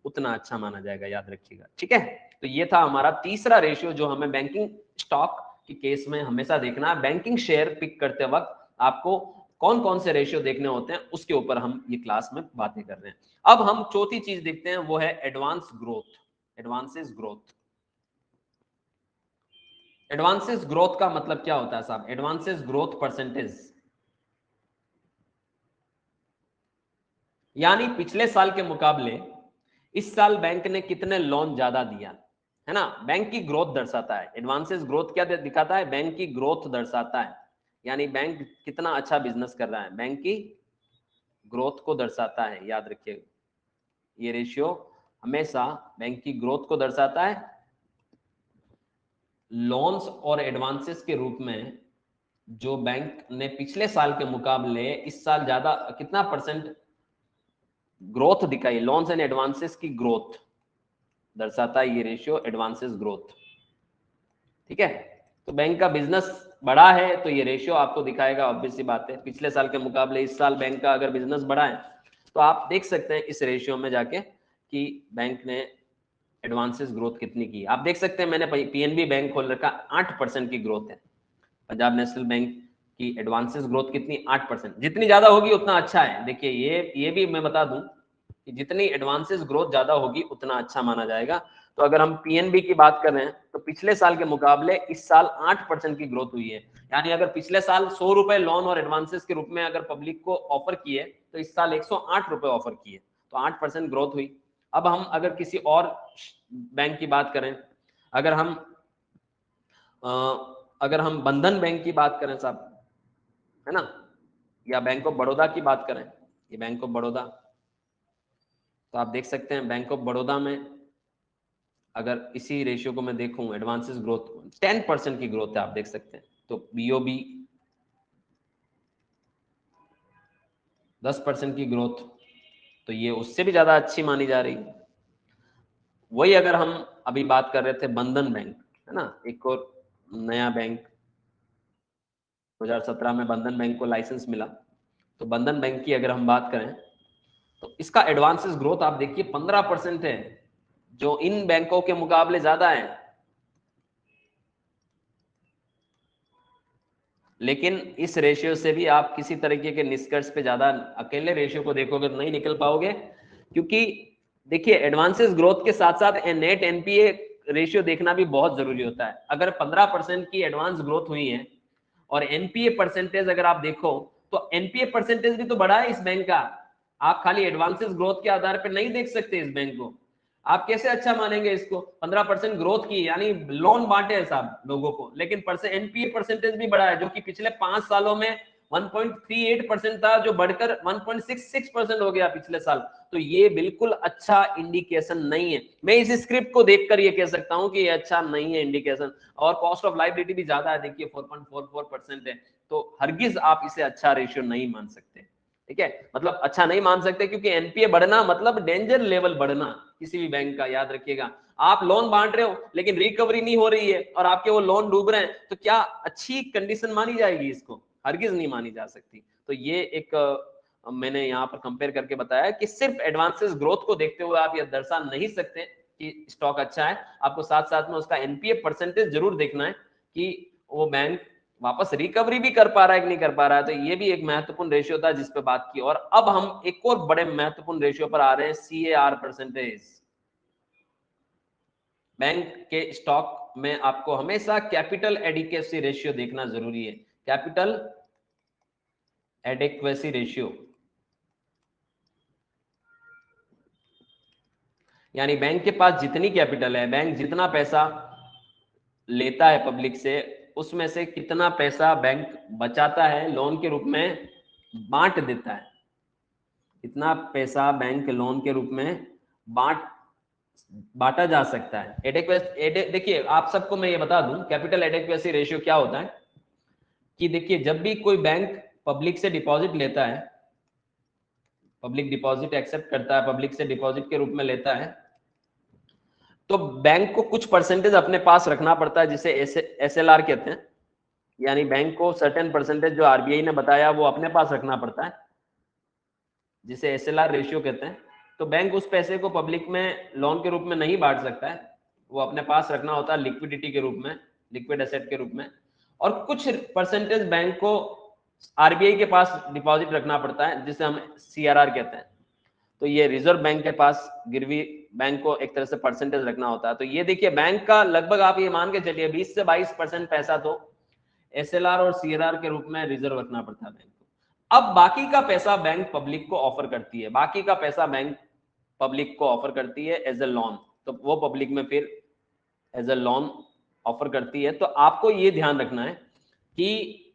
उतना अच्छा माना जाएगा, याद रखिएगा। ठीक है, तो ये था हमारा तीसरा रेशियो जो हमें बैंकिंग स्टॉक के केस में हमेशा देखना है। बैंकिंग शेयर पिक करते वक्त आपको कौन कौन से रेशियो देखने होते हैं, उसके ऊपर हम ये क्लास में बातें कर रहे हैं। अब हम चौथी चीज देखते हैं, वो है advance growth, advances growth. Advances growth का मतलब क्या होता है साहब? एडवांसेस ग्रोथ परसेंटेज, यानी पिछले साल के मुकाबले इस साल बैंक ने कितने लोन ज्यादा दिया, है ना। बैंक की ग्रोथ दर्शाता है। एडवांसेस ग्रोथ क्या दिखाता है? बैंक की ग्रोथ दर्शाता है, यानी बैंक कितना अच्छा बिजनेस कर रहा है, बैंक की ग्रोथ को दर्शाता है, याद रखिए। ये रेशियो हमेशा बैंक की ग्रोथ को दर्शाता है। लोन्स और एडवांसेस के रूप में जो बैंक ने पिछले साल के मुकाबले इस साल ज्यादा कितना परसेंट ग्रोथ दिखाई, लोन्स एंड एडवांसेस की ग्रोथ दर्शाता है ये रेशियो, एडवांसेस ग्रोथ। ठीक है, तो बैंक का बिजनेस बढ़ा है तो ये रेशियो आपको दिखाएगा, ऑब्वियस सी बात है। पिछले साल के मुकाबले इस साल बैंक का अगर बिजनेस बढ़ा है तो आप देख सकते हैं इस रेशियो में जाके कि बैंक ने एडवांसेस ग्रोथ कितनी की। आप देख सकते हैं मैंने पीएनबी बैंक खोल रखा, 8% की ग्रोथ है। पंजाब नेशनल बैंक की एडवांसेस ग्रोथ कितनी? 8%। जितनी ज्यादा होगी उतना अच्छा है। देखिए ये भी मैं बता दूं कि जितनी एडवांसेस ग्रोथ ज्यादा होगी उतना अच्छा माना जाएगा। तो अगर हम पीएनबी की बात कर रहे हैं तो पिछले साल के मुकाबले इस साल 8% की ग्रोथ हुई है। यानी अगर पिछले साल 100 रुपए लोन और एडवांसेस के रूप में अगर पब्लिक को ऑफर किए तो इस साल 108 रुपए ऑफर किए, तो 8% ग्रोथ हुई। अब हम अगर किसी और बैंक की बात करें, अगर हम बंधन बैंक की बात करें साहब, है ना, या बैंक ऑफ बड़ौदा की बात करें, ये बैंक ऑफ बड़ौदा, तो आप देख सकते हैं बैंक ऑफ बड़ौदा में अगर इसी रेशियो को मैं देखूं, एडवांसेस ग्रोथ 10% की ग्रोथ है, आप देख सकते हैं। तो बीओबी 10% की ग्रोथ, तो ये उससे भी ज्यादा अच्छी मानी जा रही है। वही अगर हम अभी बात कर रहे थे बंधन बैंक, है ना, एक और नया बैंक 2017 में बंधन बैंक को लाइसेंस मिला। तो बंधन बैंक की अगर हम बात करें तो इसका एडवांसेस ग्रोथ आप देखिए 15% है, जो इन बैंकों के मुकाबले ज्यादा है। लेकिन इस रेशियो से भी आप किसी तरीके के निष्कर्ष पे ज्यादा अकेले रेशियो को देखोगे तो नहीं निकल पाओगे, क्योंकि देखिए एडवांसेस ग्रोथ के साथ साथ नेट एनपीए रेशियो देखना भी बहुत जरूरी होता है। अगर 15% की एडवांस ग्रोथ हुई है और एनपीए परसेंटेज अगर आप देखो तो एनपीए परसेंटेज भी तो बढ़ा है इस बैंक का। आप खाली एडवांसेस ग्रोथ के आधार पर नहीं देख सकते इस बैंक को। आप कैसे अच्छा मानेंगे इसको? 15% ग्रोथ की, यानी लोन बांटे हैं साहब लोगों को, लेकिन एनपीए परसेंटेज भी बढ़ा है, जो कि पिछले 5 सालों में 1.38% था, जो बढ़कर 1.66% हो गया पिछले साल। तो ये बिल्कुल अच्छा इंडिकेशन नहीं है। मैं इस स्क्रिप्ट को देखकर ये कह सकता हूं कि ये अच्छा नहीं है इंडिकेशन। और कॉस्ट ऑफ लायबिलिटी भी ज्यादा है, देखिए 4.44% है। तो हरगिज आप इसे अच्छा रेशियो नहीं मान सकते, ठीक है, मतलब अच्छा नहीं मान सकते, क्योंकि एनपीए बढ़ना मतलब डेंजर लेवल बढ़ना किसी भी बैंक का, याद रखिएगा। आप लोन बांट रहे हो लेकिन रिकवरी नहीं हो रही है और आपके वो लोन डूब रहे हैं, तो क्या अच्छी कंडीशन मानी जाएगी? इसको हरगिज नहीं मानी जा सकती। तो ये एक मैंने यहाँ पर कंपेयर करके बताया कि सिर्फ एडवांसेस ग्रोथ को देखते हुए आप ये दर्शा नहीं सकते कि स्टॉक अच्छा है। आपको साथ साथ में उसका एनपीए परसेंटेज जरूर देखना है कि वो बैंक वापस रिकवरी भी कर पा रहा है कि नहीं कर पा रहा है। तो ये भी एक महत्वपूर्ण रेशियो था जिस पे बात की। और अब हम एक और बड़े महत्वपूर्ण रेशियो पर आ रहे हैं, सीएआर परसेंटेज। बैंक के स्टॉक में आपको हमेशा कैपिटल एडिक्वेसी रेशियो देखना जरूरी है। कैपिटल एडिक्वेसी रेशियो, यानी बैंक के पास जितनी कैपिटल है, बैंक जितना पैसा लेता है पब्लिक से, उसमें से कितना पैसा बैंक बचाता है लोन के रूप में बांट देता है। इतना पैसा बैंक लोन के रूप में बांटा जा सकता है। देखिए आप सबको मैं ये बता दूं, कैपिटल एडेक्वेसी रेशियो क्या होता है कि देखिए जब भी कोई बैंक पब्लिक से डिपॉजिट लेता है, पब्लिक डिपॉजिट एक्सेप्ट करता है, पब्लिक से डिपॉजिट के रूप में लेता है, तो बैंक को कुछ परसेंटेज अपने पास रखना पड़ता है, जिसे एसएलआर कहते हैं। यानी बैंक को सर्टेन परसेंटेज जो आरबीआई ने बताया वो अपने पास रखना पड़ता है, जिसे एसएलआर रेशियो कहते हैं। तो बैंक उस पैसे को पब्लिक में लोन के रूप में नहीं बांट सकता है, वो अपने पास रखना होता है लिक्विडिटी के रूप में, लिक्विड एसेट के रूप में। और कुछ परसेंटेज बैंक को आरबीआई के पास डिपॉजिट रखना पड़ता है, जिसे हम सीआरआर कहते हैं। तो ये रिजर्व बैंक के पास गिरवी बैंक को एक तरह से परसेंटेज रखना होता है। तो ये देखिए बैंक का लगभग आप ये मान के चलिए 20 से 22% पैसा तो एसएलआर और सीआरआर के रूप में रिजर्व रखना पड़ता है बैंक को। अब बाकी का पैसा बैंक पब्लिक को ऑफर करती है, बाकी का पैसा बैंक पब्लिक को ऑफर करती है एज ए लोन। तो वो पब्लिक में फिर एज ए लोन ऑफर करती है। तो आपको ये ध्यान रखना है कि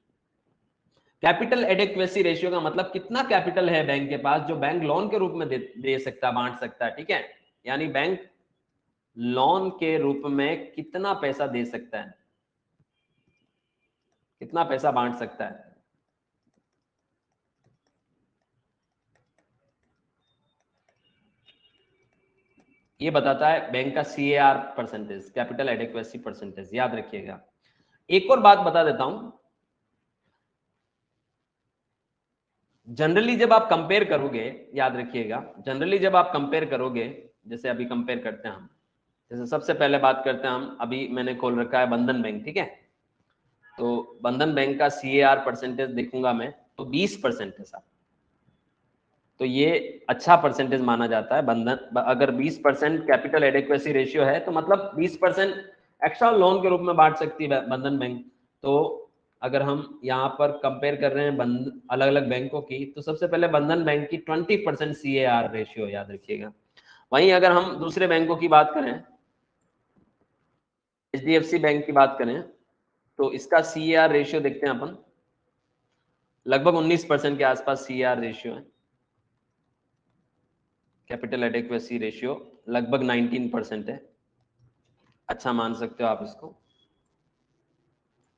कैपिटल एडेक्वेसी रेशियो का मतलब कितना कैपिटल है बैंक के पास, जो बैंक लोन के रूप में दे सकता है, बांट सकता है, ठीक है। यानी बैंक लोन के रूप में कितना पैसा दे सकता है, कितना पैसा बांट सकता है, ये बताता है बैंक का सीएआर परसेंटेज, कैपिटल एडेक्वेसी परसेंटेज, याद रखिएगा। एक और बात बता देता हूं, जनरली जब आप कंपेयर करोगे, याद रखिएगा, जनरली जब आप कंपेयर करोगे, जैसे अभी कंपेयर करते हैं हम, जैसे सबसे पहले बात करते हैं हम, अभी मैंने खोल रखा है बंधन बैंक, ठीक है। तो बंधन बैंक का सीएआर परसेंटेज देखूंगा मैं तो 20% है साहब, तो ये अच्छा परसेंटेज माना जाता है। बंधन अगर 20% कैपिटल एडिक्वेसी रेशियो है तो मतलब 20% एक्स्ट्रा लोन के रूप में बांट सकती है बंधन बैंक। तो अगर हम यहाँ पर कंपेयर कर रहे हैं अलग अलग बैंकों की, तो सबसे पहले बंधन बैंक की 20% CAR रेशियो याद रखिएगा। वहीं अगर हम दूसरे बैंकों की बात करें, HDFC बैंक की बात करें, तो इसका CAR रेशियो देखते हैं अपन, लगभग 19% के आसपास CAR रेशियो है। कैपिटल एडिक्वेसी रेशियो लगभग 19% है, अच्छा मान सकते हो आप इसको।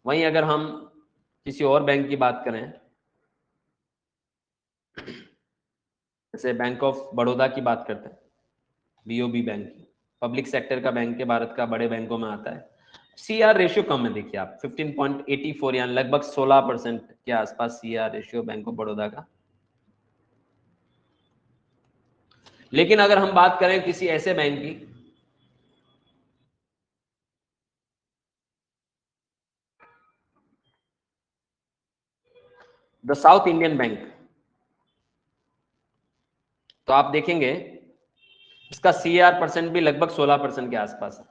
वहीं अगर हम किसी और बैंक की बात करें, जैसे बैंक ऑफ बड़ौदा की बात करते हैं, BOB बैंक, पब्लिक सेक्टर का बैंक है, भारत का बड़े बैंकों में आता है। CAR रेशियो कम है, देखिए आप 15.84 यानी लगभग 16% के आसपास CAR ratio bank of Baroda का। लेकिन अगर हम बात करें किसी ऐसे बैंक की, द साउथ इंडियन बैंक, तो आप देखेंगे इसका CAR परसेंट भी लगभग 16% के आसपास है।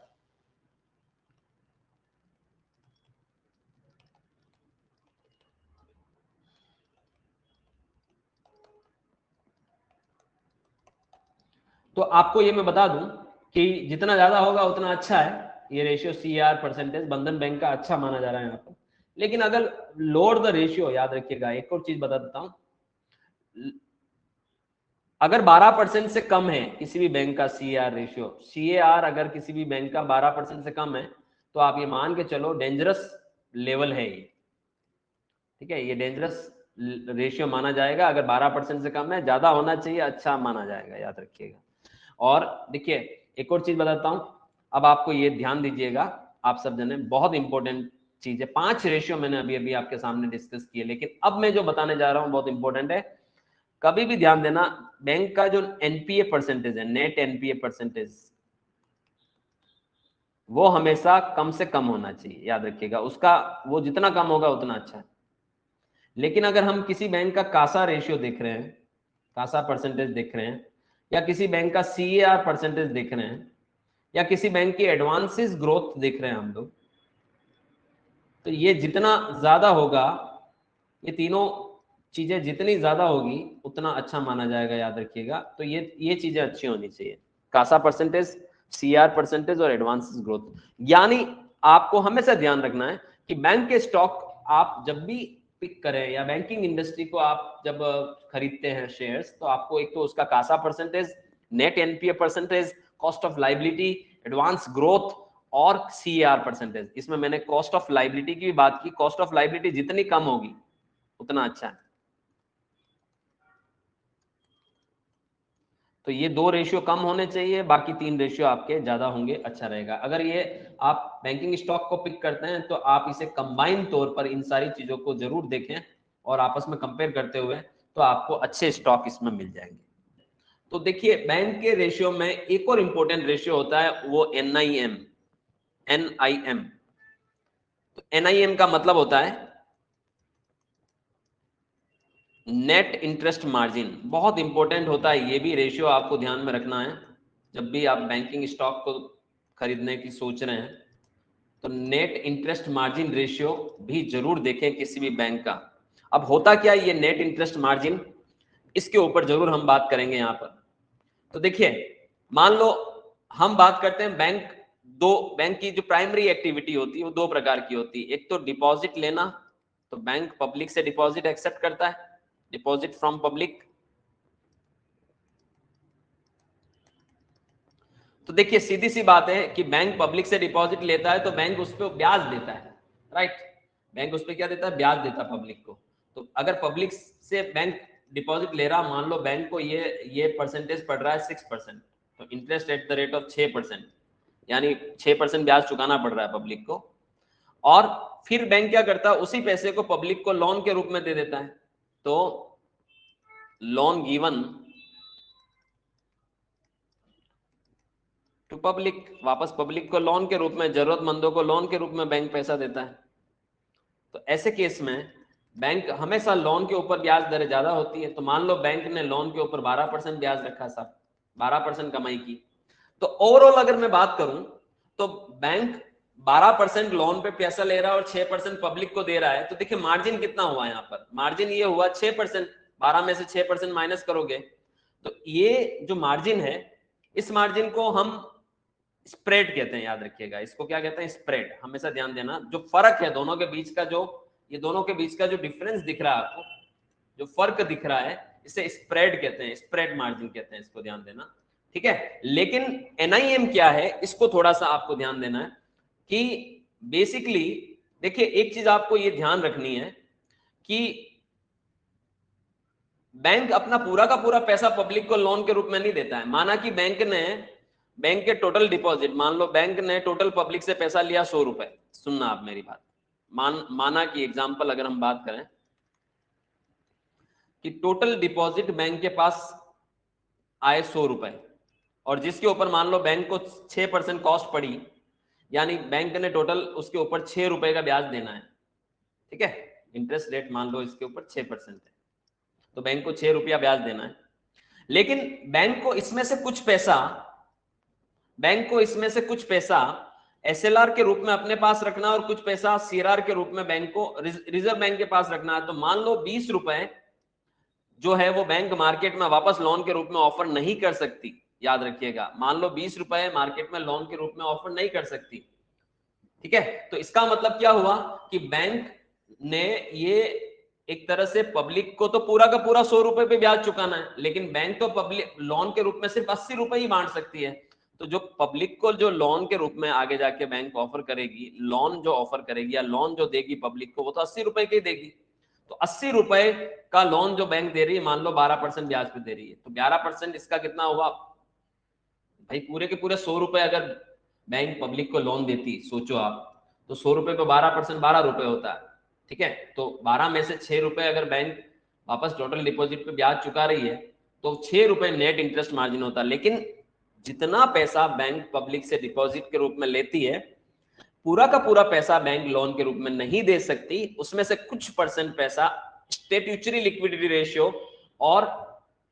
तो आपको ये मैं बता दूं कि जितना ज्यादा होगा उतना अच्छा है। ये रेशियो CAR परसेंटेज बंधन बैंक का अच्छा माना जा रहा है यहाँ पर। लेकिन अगर लोअर द रेशियो, याद रखिएगा, एक और चीज बता देता हूं, अगर 12% से कम है किसी भी बैंक का CAR रेशियो, CAR अगर किसी भी बैंक का 12% से कम है, तो आप ये मान के चलो डेंजरस लेवल है ये, ठीक है, ये डेंजरस रेशियो माना जाएगा। अगर 12% से कम है, ज्यादा होना चाहिए, अच्छा माना जाएगा, याद रखिएगा। और देखिए एक और चीज बताता हूं, अब आपको ये ध्यान दीजिएगा, आप सब जने, बहुत इंपॉर्टेंट चीज है। 5 रेशियो मैंने अभी अभी आपके सामने डिस्कस किए, लेकिन अब मैं जो बताने जा रहा हूं बहुत इंपॉर्टेंट है। कभी भी ध्यान देना, बैंक का जो NPA परसेंटेज है, नेट NPA परसेंटेज, वो हमेशा कम से कम होना चाहिए, याद रखिएगा। उसका वो जितना कम होगा उतना अच्छा है। लेकिन अगर हम किसी बैंक का कासा रेशियो देख रहे हैं, कासा परसेंटेज देख रहे हैं, या किसी बैंक का CAR परसेंटेज देख रहे हैं, या किसी बैंक की एडवांसेस ग्रोथ देख रहे हैं हम लोग, तो ये जितना ज्यादा होगा, ये तीनों चीजें जितनी ज्यादा होगी उतना अच्छा माना जाएगा, याद रखिएगा। तो ये चीजें अच्छी होनी चाहिए, कासा परसेंटेज, CAR परसेंटेज और एडवांसेस ग्रोथ। यानी आपको हमेशा ध्यान रखना है कि बैंक के स्टॉक आप जब भी पिक करें, या बैंकिंग इंडस्ट्री को आप जब खरीदते हैं शेयर्स, तो आपको एक तो उसका CASA percentage, net NPA percentage, cost of liability, advance growth और CAR परसेंटेज। इसमें मैंने कॉस्ट ऑफ लाइबिलिटी की भी बात की, कॉस्ट ऑफ लाइबिलिटी जितनी कम होगी उतना अच्छा है। तो ये 2 रेशियो कम होने चाहिए, बाकी 3 रेशियो आपके ज्यादा होंगे, अच्छा रहेगा। अगर ये आप बैंकिंग स्टॉक को पिक करते हैं, तो आप इसे कंबाइन तौर पर इन सारी चीजों को जरूर देखें और आपस में कंपेयर करते हुए, तो आपको अच्छे स्टॉक इसमें मिल जाएंगे। तो देखिए बैंक के रेशियो में एक और इंपॉर्टेंट रेशियो होता है, वो NIM। NIM, तो NIM का मतलब होता है नेट इंटरेस्ट मार्जिन। बहुत इंपॉर्टेंट होता है ये भी रेशियो, आपको ध्यान में रखना है जब भी आप बैंकिंग स्टॉक को खरीदने की सोच रहे हैं। तो नेट इंटरेस्ट मार्जिन रेशियो भी जरूर देखें किसी भी बैंक का। अब होता क्या ये नेट इंटरेस्ट मार्जिन, इसके ऊपर जरूर हम बात करेंगे यहाँ पर। तो देखिए, मान लो हम बात करते हैं बैंक की जो प्राइमरी एक्टिविटी होती है वो 2 प्रकार की होती है। एक तो डिपॉजिट लेना, तो बैंक पब्लिक से डिपॉजिट एक्सेप्ट करता है, डिपॉजिट फ्रॉम पब्लिक। तो देखिए सीधी सी बात है कि बैंक पब्लिक से डिपॉजिट लेता है तो बैंक उस पर ब्याज देता है, राइट। बैंक उस पर क्या देता है, ब्याज देता है पब्लिक को। तो अगर पब्लिक से बैंक डिपॉजिट ले रहा, मान लो बैंक को ये परसेंटेज पड़ रहा है 6%, तो interest at the rate of 6%, यानी 6% ब्याज चुकाना पड़ रहा है पब्लिक को। और फिर बैंक क्या करता है, उसी पैसे को पब्लिक को लोन के रूप में दे देता है। तो लोन गिवन टू पब्लिक, वापस पब्लिक को लोन के रूप में, जरूरतमंदों को लोन के रूप में बैंक पैसा देता है। तो ऐसे केस में बैंक हमेशा लोन के ऊपर ब्याज दरें ज्यादा होती है। तो मान लो बैंक ने लोन के ऊपर 12% ब्याज रखा साहब, 12% कमाई की, तो ओवरऑल अगर मैं बात करूं तो बैंक 12% लोन पे पैसा ले रहा है और 6% पब्लिक को दे रहा है। तो देखिए मार्जिन कितना हुआ यहाँ पर, मार्जिन ये हुआ 6%। 12 में से 6% माइनस करोगे तो ये जो मार्जिन है, इस मार्जिन को हम स्प्रेड कहते हैं, याद रखिएगा। इसको क्या कहते हैं? स्प्रेड। हमेशा ध्यान देना, जो फर्क है दोनों के बीच का, जो ये दोनों के बीच का जो डिफरेंस दिख रहा है आपको, जो फर्क दिख रहा है, इसे स्प्रेड कहते हैं, स्प्रेड मार्जिन कहते हैं, इसको ध्यान देना, ठीक है। लेकिन एनआईएम क्या है, इसको थोड़ा सा आपको ध्यान देना है कि बेसिकली देखिए एक चीज आपको ये ध्यान रखनी है कि बैंक अपना पूरा का पूरा पैसा पब्लिक को लोन के रूप में नहीं देता है। माना कि बैंक के टोटल डिपॉजिट, मान लो बैंक ने टोटल पब्लिक से पैसा लिया 100 रुपए, सुनना आप मेरी बात, माना कि एग्जांपल अगर हम बात करें कि टोटल डिपॉजिट बैंक के पास आए 100 रुपए, और जिसके ऊपर मान लो बैंक को 6% कॉस्ट पड़ी, यानी बैंक ने टोटल उसके ऊपर 6 रुपए का ब्याज देना है, ठीक है। इंटरेस्ट रेट मान लो इसके ऊपर 6% है, तो बैंक को 6 रुपया ब्याज देना है। लेकिन बैंक को इसमें से कुछ पैसा एसएलआर के रूप में अपने पास रखना, और कुछ पैसा सीआरआर के रूप में बैंक को रिजर्व बैंक के पास रखना है। तो मान लो 20 रुपए जो है वो बैंक मार्केट में वापस लोन के रूप में ऑफर नहीं कर सकती, याद रखिएगा। मान लो 20 रुपए मार्केट में लोन के रूप में ऑफर नहीं कर सकती, ठीक है। तो इसका मतलब क्या हुआ कि बैंक ने ये एक तरह से पब्लिक को तो पूरा का पूरा 100 रुपए पे ब्याज चुकाना है, लेकिन बैंक तो पब्लिक लोन के रूप में सिर्फ 80 रुपए ही बांट सकती है। तो जो पब्लिक को जो लोन के रूप में आगे जाके बैंक ऑफर करेगी, लोन जो ऑफर करेगी या लोन जो देगी पब्लिक को, वो तो 80 रुपए की देगी। तो 80 रुपए का लोन जो बैंक दे रही है, मान लो 12% ब्याज पे दे रही है, तो 11% इसका कितना हुआ भाई? पूरे के पूरे 100 रुपए अगर बैंक पब्लिक को लोन देती, सोचो आप, तो 100 रुपए पे 12% 12 रुपए होता है, ठीक है। तो 12 में से 6 रुपए अगर बैंक वापस टोटल डिपॉजिट पे ब्याज चुका रही है, तो 6 रुपए नेट इंटरेस्ट मार्जिन होता है। लेकिन जितना पैसा बैंक पब्लिक से डिपॉजिट के रूप में लेती है, पूरा का पूरा पैसा बैंक लोन के रूप में नहीं दे सकती। उसमें से कुछ परसेंट पैसा स्टैट्यूटरी लिक्विडिटी रेशियो और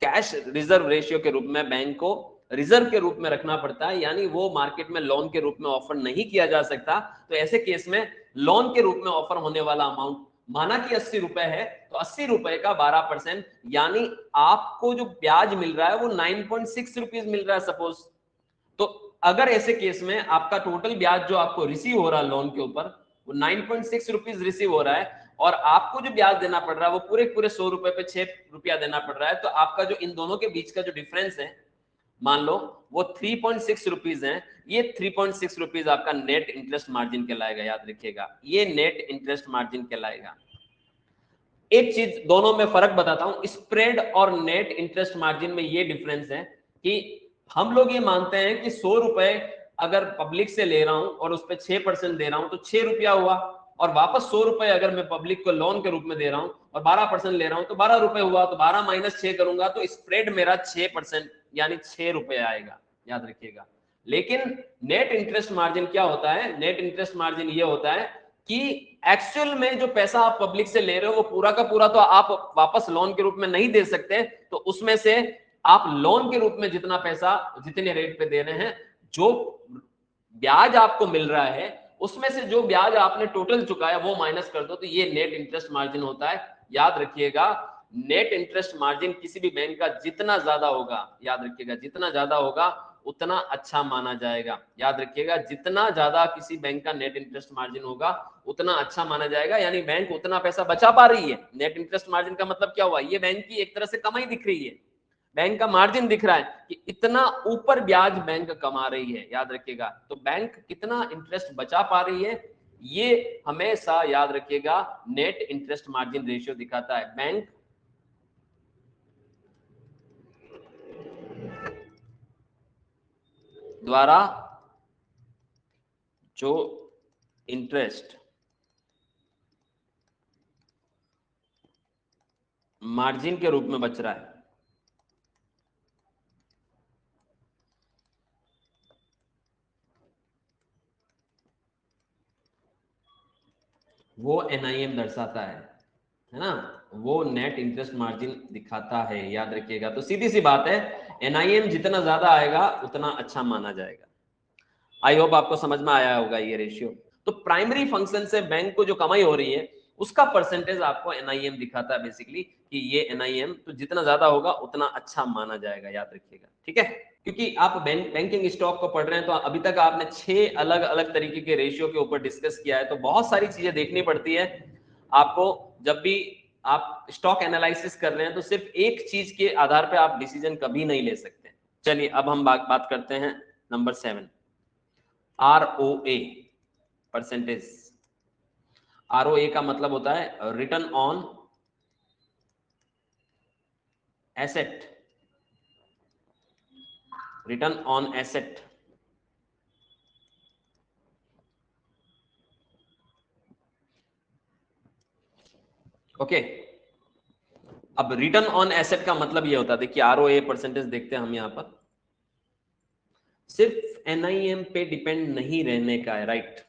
कैश रिजर्व रेशियो के रूप में बैंक को रिजर्व के रूप में रखना पड़ता है, यानी वो मार्केट में लोन के रूप में ऑफर नहीं किया जा सकता। तो ऐसे केस में लोन के रूप में ऑफर होने वाला अमाउंट माना कि 80 रुपए है, तो 80 रुपए का 12%, यानी आपको जो ब्याज मिल रहा है वो 9.6 रुपीज मिल रहा है सपोज। तो अगर ऐसे केस में आपका टोटल ब्याज जो आपको रिसीव हो रहा है लोन के ऊपर, वो 9.6 रुपीज रिसीव हो रहा है, और आपको जो ब्याज देना पड़ रहा है वो पूरे पूरे 100 रुपए पे 6 रुपया देना पड़ रहा है, तो आपका जो इन दोनों के बीच का जो डिफरेंस है, मान लो वो 3.6 रुपीज है, ये 3.6 रुपीज आपका नेट इंटरेस्ट मार्जिन कहलाएगा। याद रखिएगा, ये नेट इंटरेस्ट मार्जिन कहलाएगा। एक चीज दोनों में फर्क बताता हूं, स्प्रेड और नेट इंटरेस्ट मार्जिन में ये डिफरेंस है कि हम लोग ये मानते हैं कि 100 रुपए अगर पब्लिक से ले रहा हूं और उस पर 6% दे रहा हूं तो 6 रुपया हुआ, और वापस 100 रुपए अगर मैं पब्लिक को लोन के रूप में दे रहा हूं और 12% ले रहा हूं तो 12 रुपए हुआ, तो 12 माइनस 6 करूंगा तो स्प्रेड मेरा 6% यानी 6 रुपए आएगा, याद रखिएगा। लेकिन नेट इंटरेस्ट मार्जिन क्या होता है? नेट इंटरेस्ट मार्जिन ये होता है कि एक्चुअल में जो पैसा आप पब्लिक से ले रहे हो वो पूरा का पूरा तो आप वापस लोन के रूप में नहीं दे सकते, तो उसमें से आप लोन के रूप में जितना पैसा जितने रेट पे दे रहे हैं, जो ब्याज आपको मिल रहा है उसमें से जो ब्याज आपने टोटल चुकाया वो माइनस कर दो, तो ये नेट इंटरेस्ट मार्जिन होता है। याद रखिएगा, नेट इंटरेस्ट मार्जिन किसी भी बैंक का जितना ज्यादा होगा, याद रखिएगा, जितना ज्यादा होगा उतना अच्छा माना जाएगा। याद रखिएगा, जितना ज्यादा किसी बैंक का नेट इंटरेस्ट मार्जिन होगा उतना अच्छा माना जाएगा, यानी बैंक उतना पैसा बचा पा रही है। नेट इंटरेस्ट मार्जिन का मतलब क्या हुआ? ये बैंक की एक तरह से कमाई दिख रही है, बैंक का मार्जिन दिख रहा है कि इतना ऊपर ब्याज बैंक कमा रही है। याद रखिएगा, तो बैंक कितना इंटरेस्ट बचा पा रही है, ये हमेशा याद रखिएगा नेट इंटरेस्ट मार्जिन रेशियो दिखाता है। बैंक द्वारा जो इंटरेस्ट मार्जिन के रूप में बच रहा है, वो एनआईएम दर्शाता है। है ना, वो नेट इंटरेस्ट मार्जिन दिखाता है, याद रखिएगा। तो सीधी सी बात है, एनआईएम जितना ज्यादा आएगा उतना अच्छा माना जाएगा। आई होप आपको समझ में आया होगा ये रेशियो। तो प्राइमरी फंक्शन से बैंक को जो कमाई हो रही है उसका परसेंटेज आपको एनआईएम दिखाता है बेसिकली, कि ये एनआईएम तो जितना ज्यादा होगा उतना अच्छा माना जाएगा, याद रखिएगा, ठीक है। क्योंकि आप बैंकिंग स्टॉक को पढ़ रहे हैं तो अभी तक आपने 6 अलग अलग तरीके के रेशियो के ऊपर डिस्कस किया है, तो बहुत सारी चीजें देखनी पड़ती है आपको। जब भी आप स्टॉक एनालिसिस कर रहे हैं तो सिर्फ एक चीज के आधार पर आप डिसीजन कभी नहीं ले सकते। चलिए अब हम बात करते हैं नंबर 7, ROA परसेंटेज। ROA का मतलब होता है return on asset, return on asset. Okay, अब रिटर्न ऑन एसेट का मतलब ये होता है, देखिए ROA परसेंटेज देखते हैं हम यहां पर, सिर्फ एनआईएम पे डिपेंड नहीं रहने का है, राइट।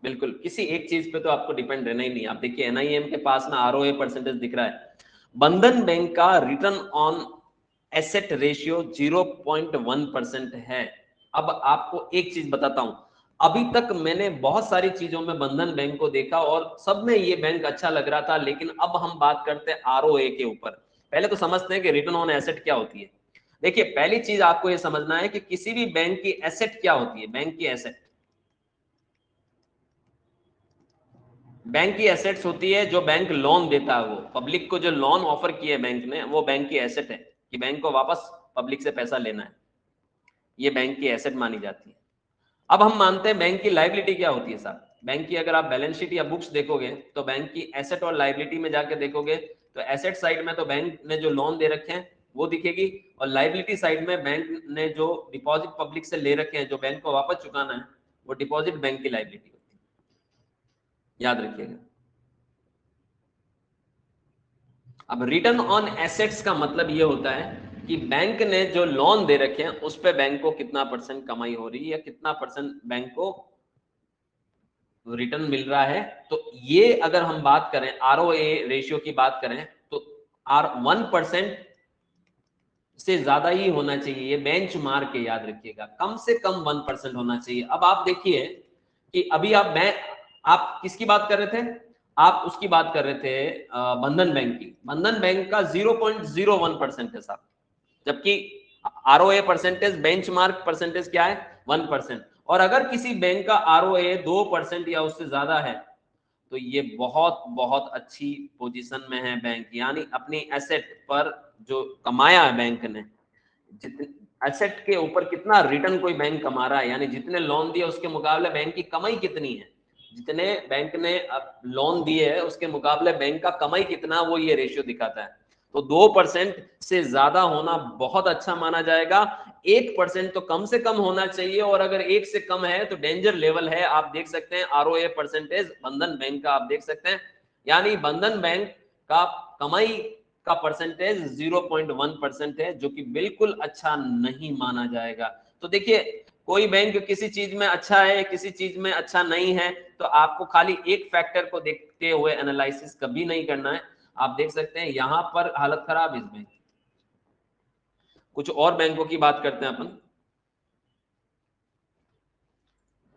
बिल्कुल, किसी एक चीज पे तो आपको डिपेंड रहना ही नहीं। आप देखिए एनआईएम के पास में ROA परसेंटेज दिख रहा है, बंधन बैंक का रिटर्न ऑन एसेट रेशियो 0.1% है। अब आपको एक चीज बताता हूं, अभी तक मैंने बहुत सारी चीजों में बंधन बैंक को देखा और सब में ये बैंक अच्छा लग रहा था, लेकिन अब हम बात करते हैं ROA के ऊपर। पहले तो समझते हैं कि रिटर्न ऑन एसेट क्या होती है। देखिए पहली चीज आपको ये समझना है कि किसी भी बैंक की एसेट क्या होती है। बैंक की एसेट, बैंक की एसेट्स होती है जो बैंक लोन देता है, वो पब्लिक को जो लोन ऑफर किए बैंक ने, वो बैंक की एसेट है, कि बैंक को वापस पब्लिक से पैसा लेना है, ये बैंक की एसेट मानी जाती है। अब हम मानते हैं बैंक की लायबिलिटी क्या होती है साहब। बैंक की अगर आप बैलेंस शीट या बुक्स देखोगे तो बैंक की एसेट और लायबिलिटी में जाके देखोगे तो एसेट साइड में तो बैंक ने जो लोन दे रखे हैं वो दिखेगी, और लायबिलिटी साइड में बैंक ने जो डिपॉजिट पब्लिक से ले रखे हैं जो बैंक को वापस चुकाना है, वो डिपॉजिट बैंक की लायबिलिटी होती है, याद रखिएगा। अब रिटर्न ऑन एसेट्स का मतलब ये होता है कि बैंक ने जो लोन दे रखे हैं उस पे बैंक को कितना परसेंट कमाई हो रही है या कितना परसेंट बैंक को रिटर्न मिल रहा है। तो ये अगर हम बात करें ROA रेशियो की बात करें तो आर 1% से ज्यादा ही होना चाहिए, ये बेंच मार्क है, याद रखिएगा। कम से कम 1% होना चाहिए। अब आप देखिए कि अभी आप किसकी बात कर रहे थे, आप उसकी बात कर रहे थे बंधन बैंक की। बंधन बैंक का 0.01% है साहब, जबकि ROA परसेंटेज बेंचमार्क परसेंटेज क्या है, 1%। और अगर किसी बैंक का ROA 2% या उससे ज्यादा है तो ये बहुत बहुत अच्छी पोजीशन में है बैंक, यानी अपनी एसेट पर जो कमाया है बैंक ने, जितने एसेट के ऊपर कितना रिटर्न कोई बैंक कमा रहा है, यानी जितने लोन दिए उसके मुकाबले बैंक की कमाई कितनी है, जितने बैंक ने लोन दिए है उसके मुकाबले बैंक का कमाई कितना, वो ये रेशियो दिखाता है। तो 2% से ज्यादा होना बहुत अच्छा माना जाएगा, 1% तो कम से कम होना चाहिए, और अगर 1 से कम है तो डेंजर लेवल है। आप देख सकते हैं ROA परसेंटेज बंधन बैंक का, आप देख सकते हैं, यानी बंधन बैंक का कमाई का परसेंटेज 0.1% है, जो कि बिल्कुल अच्छा नहीं माना जाएगा। तो देखिए कोई बैंक किसी चीज में अच्छा है किसी चीज में अच्छा नहीं है, तो आपको खाली एक फैक्टर को देखते हुए एनालिसिस कभी नहीं करना है। आप देख सकते हैं यहां पर हालत खराब इस बैंक। कुछ और बैंकों की बात करते हैं अपन।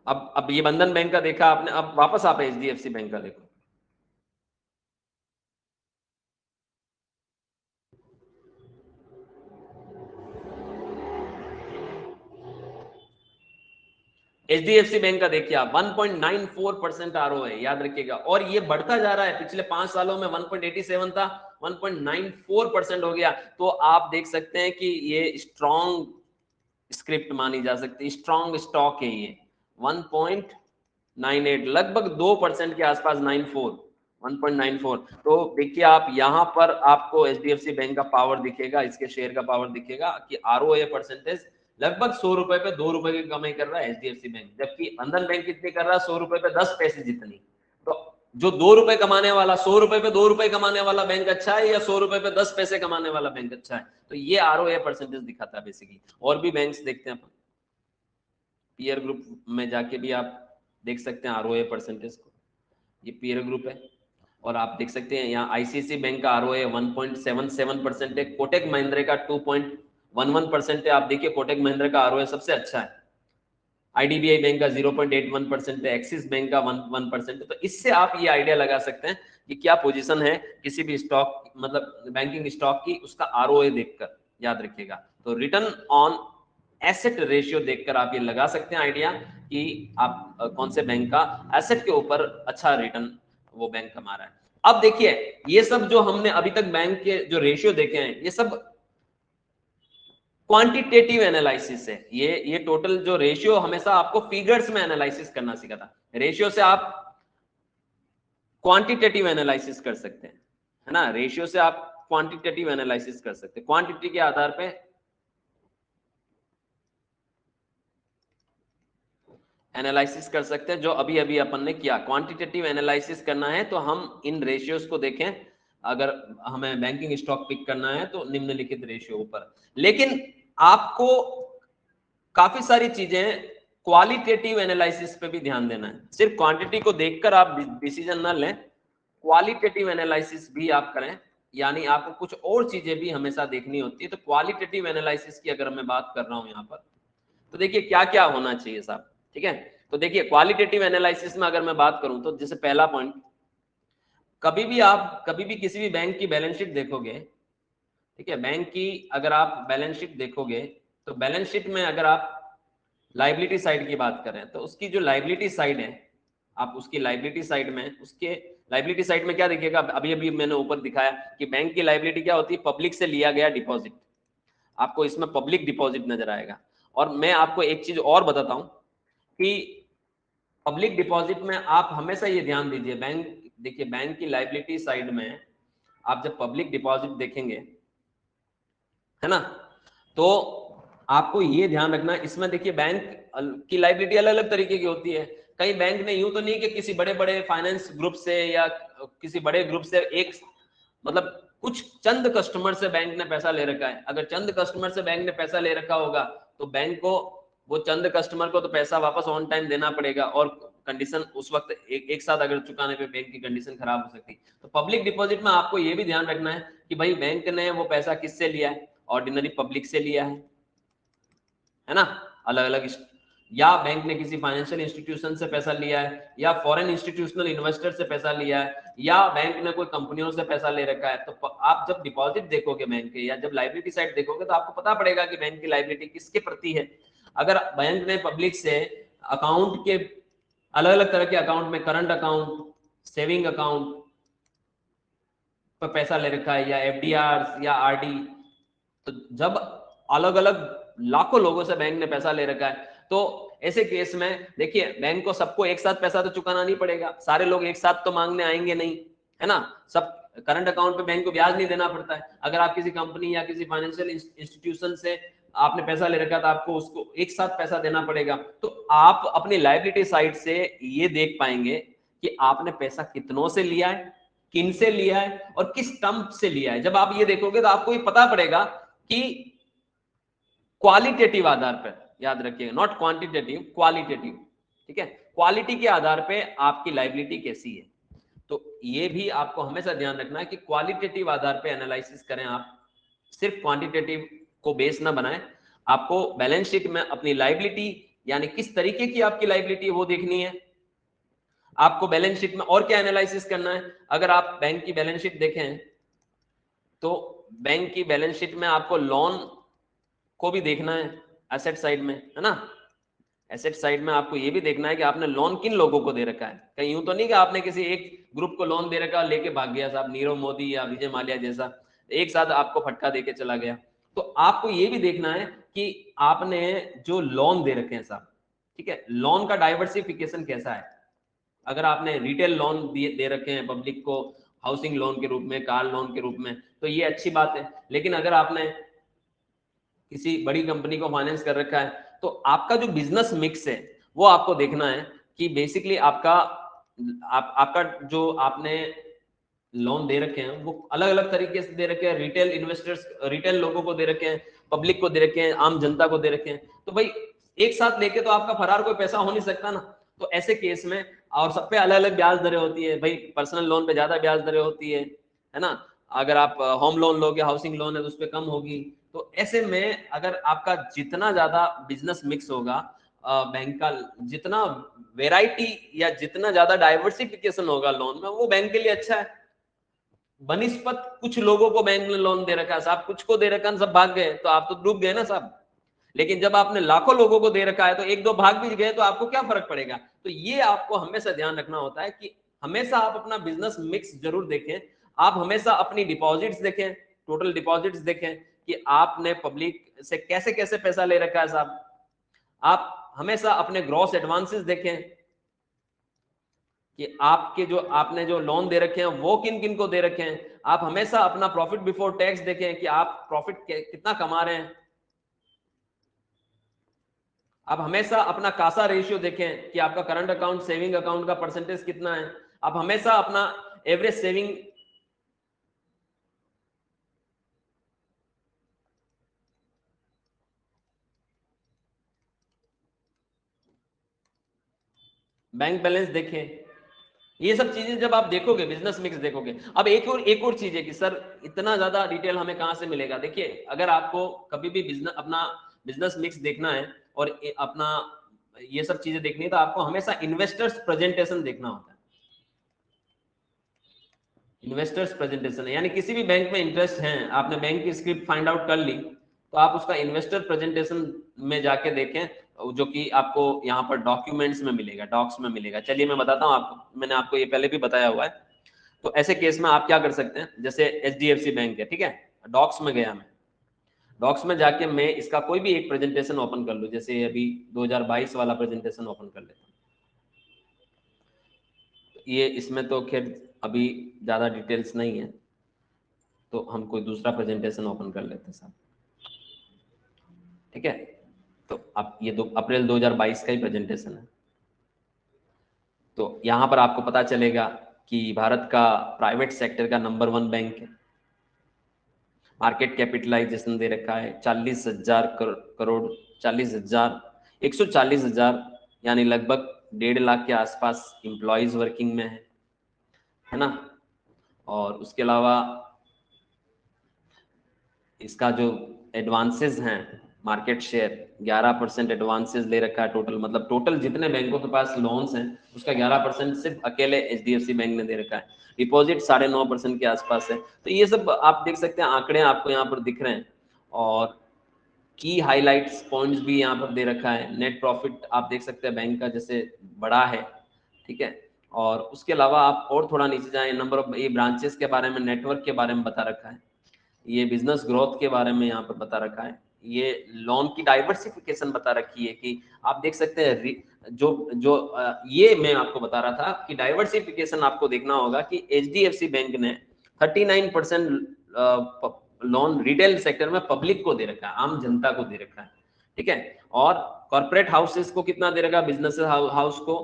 अब ये बंधन बैंक का देखा आपने, अब वापस आप HDFC बैंक का देखो। HDFC बैंक का देखिए आप 1.94% ROA है, याद रखिएगा, और ये बढ़ता जा रहा है। पिछले 5 सालों में 1.87 था, 1.94% हो गया। तो आप देख सकते हैं कि ये स्ट्रॉन्ग स्क्रिप्ट मानी जा सकती है, स्ट्रॉन्ग स्टॉक है ये। 1.98 लगभग 2% के आसपास, 1.94। तो देखिए आप यहाँ पर आपको HDFC बैंक का पावर दिखेगा, इसके शेयर का पावर दिखेगा कि ROA परसेंटेज लगभग 100 रुपए पे 2 रुपए की कमाई कर रहा है HDFC बैंक, जबकि बंधन बैंक कितनी कर रहा है, 100 रुपए पे 10 पैसे जितनी। तो जो 2 रुपए कमाने वाला, 100 रुपए पे 2 रुपए कमाने वाला बैंक अच्छा है या 100 रुपए पे 10 पैसे कमाने वाला बैंक अच्छा है? तो ये ROA परसेंटेज दिखाता है बेसिकली। और भी बैंक्स देखते हैं अपन, पीयर ग्रुप में जाके भी आप देख सकते हैं ROA परसेंटेज को, ये पीयर ग्रुप है। और आप देख सकते हैं यहाँ आईसीआईसीआई बैंक का आरओए 1.77% है, कोटक महिंद्रा का 2.11% है। आप देखिए कोटक महिंद्रा का आरओए सबसे अच्छा है, आईडीबीआई बैंक का 0.81% है, एक्सिस बैंक का 1% है। तो इससे आप ये आइडिया लगा सकते हैं कि क्या पोजीशन है किसी भी स्टॉक, मतलब बैंकिंग स्टॉक की, उसका आरओए देखकर, याद रखिएगा। तो रिटर्न ऑन एसेट रेशियो देखकर आप ये लगा सकते हैं आइडिया कि आप कौन से बैंक का एसेट के ऊपर अच्छा रिटर्न वो बैंक कमा रहा है। अब देखिए ये सब जो हमने अभी तक बैंक के जो रेशियो देखे हैं, ये सब क्वांटिटेटिव एनालिसिस है। ये टोटल जो रेशियो हमेशा आपको फिगर्स में एनालिसिस करना सीखा था। रेशियो से आप क्वांटिटेटिव एनालिसिस कर सकते हैं, है ना। रेशियो से आप क्वांटिटेटिव एनालिसिस कर सकते हैं, क्वांटिटी के आधार पे एनालिसिस कर सकते हैं, जो अभी अभी अपन ने किया। क्वांटिटेटिव एनालिसिस करना है तो हम इन रेशियोज को देखें, अगर हमें बैंकिंग स्टॉक पिक करना है तो निम्नलिखित रेशियो ऊपर। लेकिन आपको काफी सारी चीजें क्वालिटेटिव एनालिसिस पे भी ध्यान देना है। सिर्फ क्वांटिटी को देखकर आप डिसीजन ना लें, क्वालिटेटिव एनालिसिस भी आप करें, यानी आपको कुछ और चीजें भी हमेशा देखनी होती है। तो क्वालिटेटिव एनालिसिस की अगर मैं बात कर रहा हूं यहाँ पर, तो देखिए क्या क्या होना चाहिए साहब, ठीक है। तो देखिए क्वालिटेटिव एनालिसिस में अगर मैं बात करूं तो जैसे पहला पॉइंट, कभी भी किसी भी बैंक की बैलेंस शीट देखोगे, ठीक है, बैंक की अगर आप बैलेंस शीट देखोगे तो बैलेंस शीट में अगर आप लाइबिलिटी साइड की बात करें तो उसकी जो लाइबिलिटी साइड है, आप उसकी लाइबिलिटी साइड में, उसके लाइबिलिटी साइड में क्या देखिएगा, अभी अभी मैंने ऊपर दिखाया कि बैंक की लाइबिलिटी क्या होती है, पब्लिक से लिया गया डिपॉजिट। आपको इसमें पब्लिक डिपॉजिट नजर आएगा। और मैं आपको एक चीज और बताता हूं कि पब्लिक डिपॉजिट में आप हमेशा ये ध्यान दीजिए, बैंक देखिए बैंक की लाइबिलिटी साइड में आप जब पब्लिक डिपॉजिट देखेंगे, है ना, तो आपको ये ध्यान रखना, इसमें देखिए बैंक की लाइबिलिटी अलग अलग तरीके की होती है। कई बैंक ने यूं तो नहीं कि किसी बड़े बड़े फाइनेंस ग्रुप से या किसी बड़े ग्रुप से एक, मतलब कुछ चंद कस्टमर से बैंक ने पैसा ले रखा है। अगर चंद कस्टमर से बैंक ने पैसा ले रखा होगा तो बैंक को वो चंद कस्टमर को तो पैसा वापस ऑन टाइम देना पड़ेगा, और कंडीशन उस वक्त एक साथ अगर चुकाने पे बैंक की कंडीशन खराब हो सकती है। तो पब्लिक डिपॉजिट में आपको ये भी ध्यान रखना है कि भाई बैंक ने वो पैसा किससे लिया है, ऑर्डिनरी पब्लिक से लिया है ना, अलग अलग, या बैंक ने किसी फाइनेंशियल इंस्टीट्यूशन से पैसा लिया है, या फॉरेन इंस्टीट्यूशनल इन्वेस्टर से पैसा लिया है, या बैंक ने कोई कंपनियों से पैसा ले रखा है। तो आप जब डिपॉजिट देखोगे बैंक के, या जब लाइबिलिटी साइड देखोगे, तो आपको पता पड़ेगा कि बैंक की लाइबिलिटी किसके प्रति है। अगर बैंक ने पब्लिक से अकाउंट के अलग अलग तरह के अकाउंट में, करंट अकाउंट, सेविंग अकाउंट पर पैसा ले रखा है, या एफडीआर या आरडी, तो जब अलग अलग लाखों लोगों से बैंक ने पैसा ले रखा है, तो ऐसे केस में देखिए बैंक को सबको एक साथ पैसा तो चुकाना नहीं पड़ेगा, सारे लोग एक साथ तो मांगने आएंगे नहीं, है ना। सब करंट अकाउंट पे बैंक को ब्याज नहीं देना पड़ता है। अगर आप किसी कंपनी या किसी फाइनेंशियल इंस्टीट्यूशन से आपने पैसा ले रखा, तो आपको उसको एक साथ पैसा देना पड़ेगा। तो आप अपनी लायबिलिटी साइड से ये देख पाएंगे कि आपने पैसा कितनों से लिया है, किन से लिया है, और किस टर्म से लिया है। जब आप ये देखोगे तो आपको ये पता पड़ेगा कि क्वालिटेटिव आधार पर, याद रखिएगा, नॉट क्वांटिटेटिव, क्वालिटेटिव, ठीक है, क्वालिटी के आधार पे आपकी लायबिलिटी कैसी है। तो ये भी आपको हमेशा ध्यान रखना है कि क्वालिटेटिव आधार पे एनालिसिस करें आप, सिर्फ क्वांटिटेटिव को बेस ना बनाएं। आपको बैलेंस शीट में अपनी लायबिलिटी, यानी किस तरीके की आपकी लायबिलिटी है वो देखनी है। आपको बैलेंस शीट में और क्या एनालिसिस करना है, अगर आप बैंक की बैलेंस शीट देखें तो बैंक की बैलेंस शीट में आपको लोन को भी देखना है, एसेट साइड में, है ना। एसेट साइड में आपको ये भी देखना है कि आपने लोन किन लोगों को दे रखा है। कहीं यूं तो नहीं कि आपने किसी एक ग्रुप को लोन दे रखा और लेके भाग गया साहब, नीरव मोदी या विजय माल्या जैसा एक साथ आपको फटका देके चला गया। तो आपको ये भी देखना है कि आपने जो लोन दे रखे हैं साहब, ठीक है, लोन का डाइवर्सिफिकेशन कैसा है। अगर आपने रिटेल लोन दे रखे हैं पब्लिक को, हाउसिंग लोन के रूप में, कार लोन के रूप में, तो ये अच्छी बात है। लेकिन अगर आपने किसी बड़ी कंपनी को फाइनेंस कर रखा है, तो आपका जो बिजनेस मिक्स है वो आपको देखना है कि बेसिकली आपका जो आपने लोन दे रखे हैं वो अलग अलग तरीके से दे रखे हैं। रिटेल इन्वेस्टर्स, रिटेल लोगों को दे रखे हैं, पब्लिक को दे रखे हैं, आम जनता को दे रखे हैं। तो भाई एक साथ लेके तो आपका फरार कोई पैसा हो नहीं सकता ना। तो ऐसे केस में और सब पे अलग अलग ब्याज दरें होती है भाई। पर्सनल लोन पे ज्यादा ब्याज दरें होती है ना। अगर आप होम लोन लोगे, हाउसिंग लोन है तो उस पर कम होगी। तो ऐसे में अगर आपका जितना ज्यादा बिजनेस मिक्स होगा बैंक का, जितना वेराइटी या जितना ज्यादा डाइवर्सिफिकेशन होगा लोन में, वो बैंक के लिए अच्छा है। बनिस्पत कुछ लोगों को बैंक ने लोन दे रखा है साहब, कुछ को दे रखा है, सब भाग गए तो आप तो डूब गए ना साहब। लेकिन जब आपने लाखों लोगों को दे रखा है तो एक दो भाग भी गए तो आपको क्या फर्क पड़ेगा। तो ये आपको हमेशा ध्यान रखना होता है कि हमेशा आप अपना बिजनेस मिक्स जरूर देखें। आप हमेशा अपनी डिपॉजिट्स देखें, टोटल डिपॉजिट्स देखें कि आपने पब्लिक से कैसे कैसे पैसा ले रखा है साहब। आप हमेशा अपने ग्रॉस एडवांसेस देखें कि आपके जो आपने जो लोन दे रखे हैं वो किन किन को दे रखे हैं। आप हमेशा अपना प्रॉफिट बिफोर टैक्स देखें कि आप प्रॉफिट कितना कमा रहे हैं। आप हमेशा अपना कासा रेशियो देखें कि आपका करंट अकाउंट सेविंग अकाउंट का परसेंटेज कितना है। आप हमेशा अपना एवरेज सेविंग बैंक बैलेंस देखें। ये सब चीजें जब आप देखोगे, बिजनेस मिक्स देखोगे। अब एक और चीज है कि सर इतना ज्यादा डिटेल हमें कहां से मिलेगा। देखिए अगर आपको कभी भी बिजनेस अपना बिजनेस मिक्स देखना है और अपना ये सब चीजें देखनी है तो आपको हमेशा इन्वेस्टर्स प्रेजेंटेशन देखना होता है। इन्वेस्टर्स प्रेजेंटेशन यानी किसी भी बैंक में इंटरेस्ट है, आपने बैंक की स्क्रिप्ट फाइंड आउट कर ली तो आप उसका इन्वेस्टर प्रेजेंटेशन में जाके देखें, जो कि आपको यहाँ पर डॉक्यूमेंट्स में मिलेगा, डॉक्स में मिलेगा। चलिए मैं बताता हूँ आपको, मैंने आपको ये पहले भी बताया हुआ है। तो ऐसे केस में आप क्या कर सकते हैं, जैसे HDFC बैंक है, ठीक है, डॉक्स में गया मैं, डॉक्स में जाके मैं इसका कोई भी एक प्रेजेंटेशन ओपन कर लूँ, जैसे अभी 2022 वाला प्रेजेंटेशन ओपन कर लेता हूँ। ये इसमें तो खैर अभी ज़्यादा डिटेल्स नहीं है, तो हम कोई दूसरा प्रेजेंटेशन ओपन कर लेते हैं साहब, ठीक है। तो अब ये 2 अप्रैल 2022 का ही प्रेजेंटेशन है। तो यहाँ पर आपको पता चलेगा कि भारत का प्राइवेट सेक्टर का नंबर 1 बैंक है। मार्केट कैपिटलाइजेशन दे रखा है 40,000 करोड़, 40,000, 140,000, यानी लगभग 1.5 लाख के आसपास इंप्लॉइज वर्किंग में है ना। और उसके अलावा इसका जो एडवांसेस हैं, मार्केट शेयर 11% एडवांसेस ले रखा है टोटल, मतलब टोटल जितने बैंकों के पास लोन्स हैं उसका 11% सिर्फ अकेले HDFC बैंक ने दे रखा है। डिपॉजिट 9.5% के आसपास है। तो ये सब आप देख सकते हैं, आंकड़े आपको यहाँ पर दिख रहे हैं। और की हाईलाइट्स पॉइंट्स भी यहाँ पर दे रखा है। नेट प्रॉफिट आप देख सकते हैं बैंक का जैसे बड़ा है, ठीक है। और उसके अलावा आप और थोड़ा नीचे जाएं, नंबर ऑफ ये ब्रांचेस के बारे में, नेटवर्क के बारे में बता रखा है, ये बिजनेस ग्रोथ के बारे में यहाँ पर बता रखा है, ये लोन की डाइवर्सिफिकेशन बता रखी है कि आप देख सकते हैं जो जो ये मैं आपको बता रहा था कि डाइवर्सिफिकेशन आपको देखना होगा कि HDFC बैंक ने 39% लोन रिटेल सेक्टर में पब्लिक को दे रखा है, आम जनता को दे रखा है, ठीक है। और कॉर्पोरेट हाउसेस को कितना दे रखा है, बिजनेस हाउस को,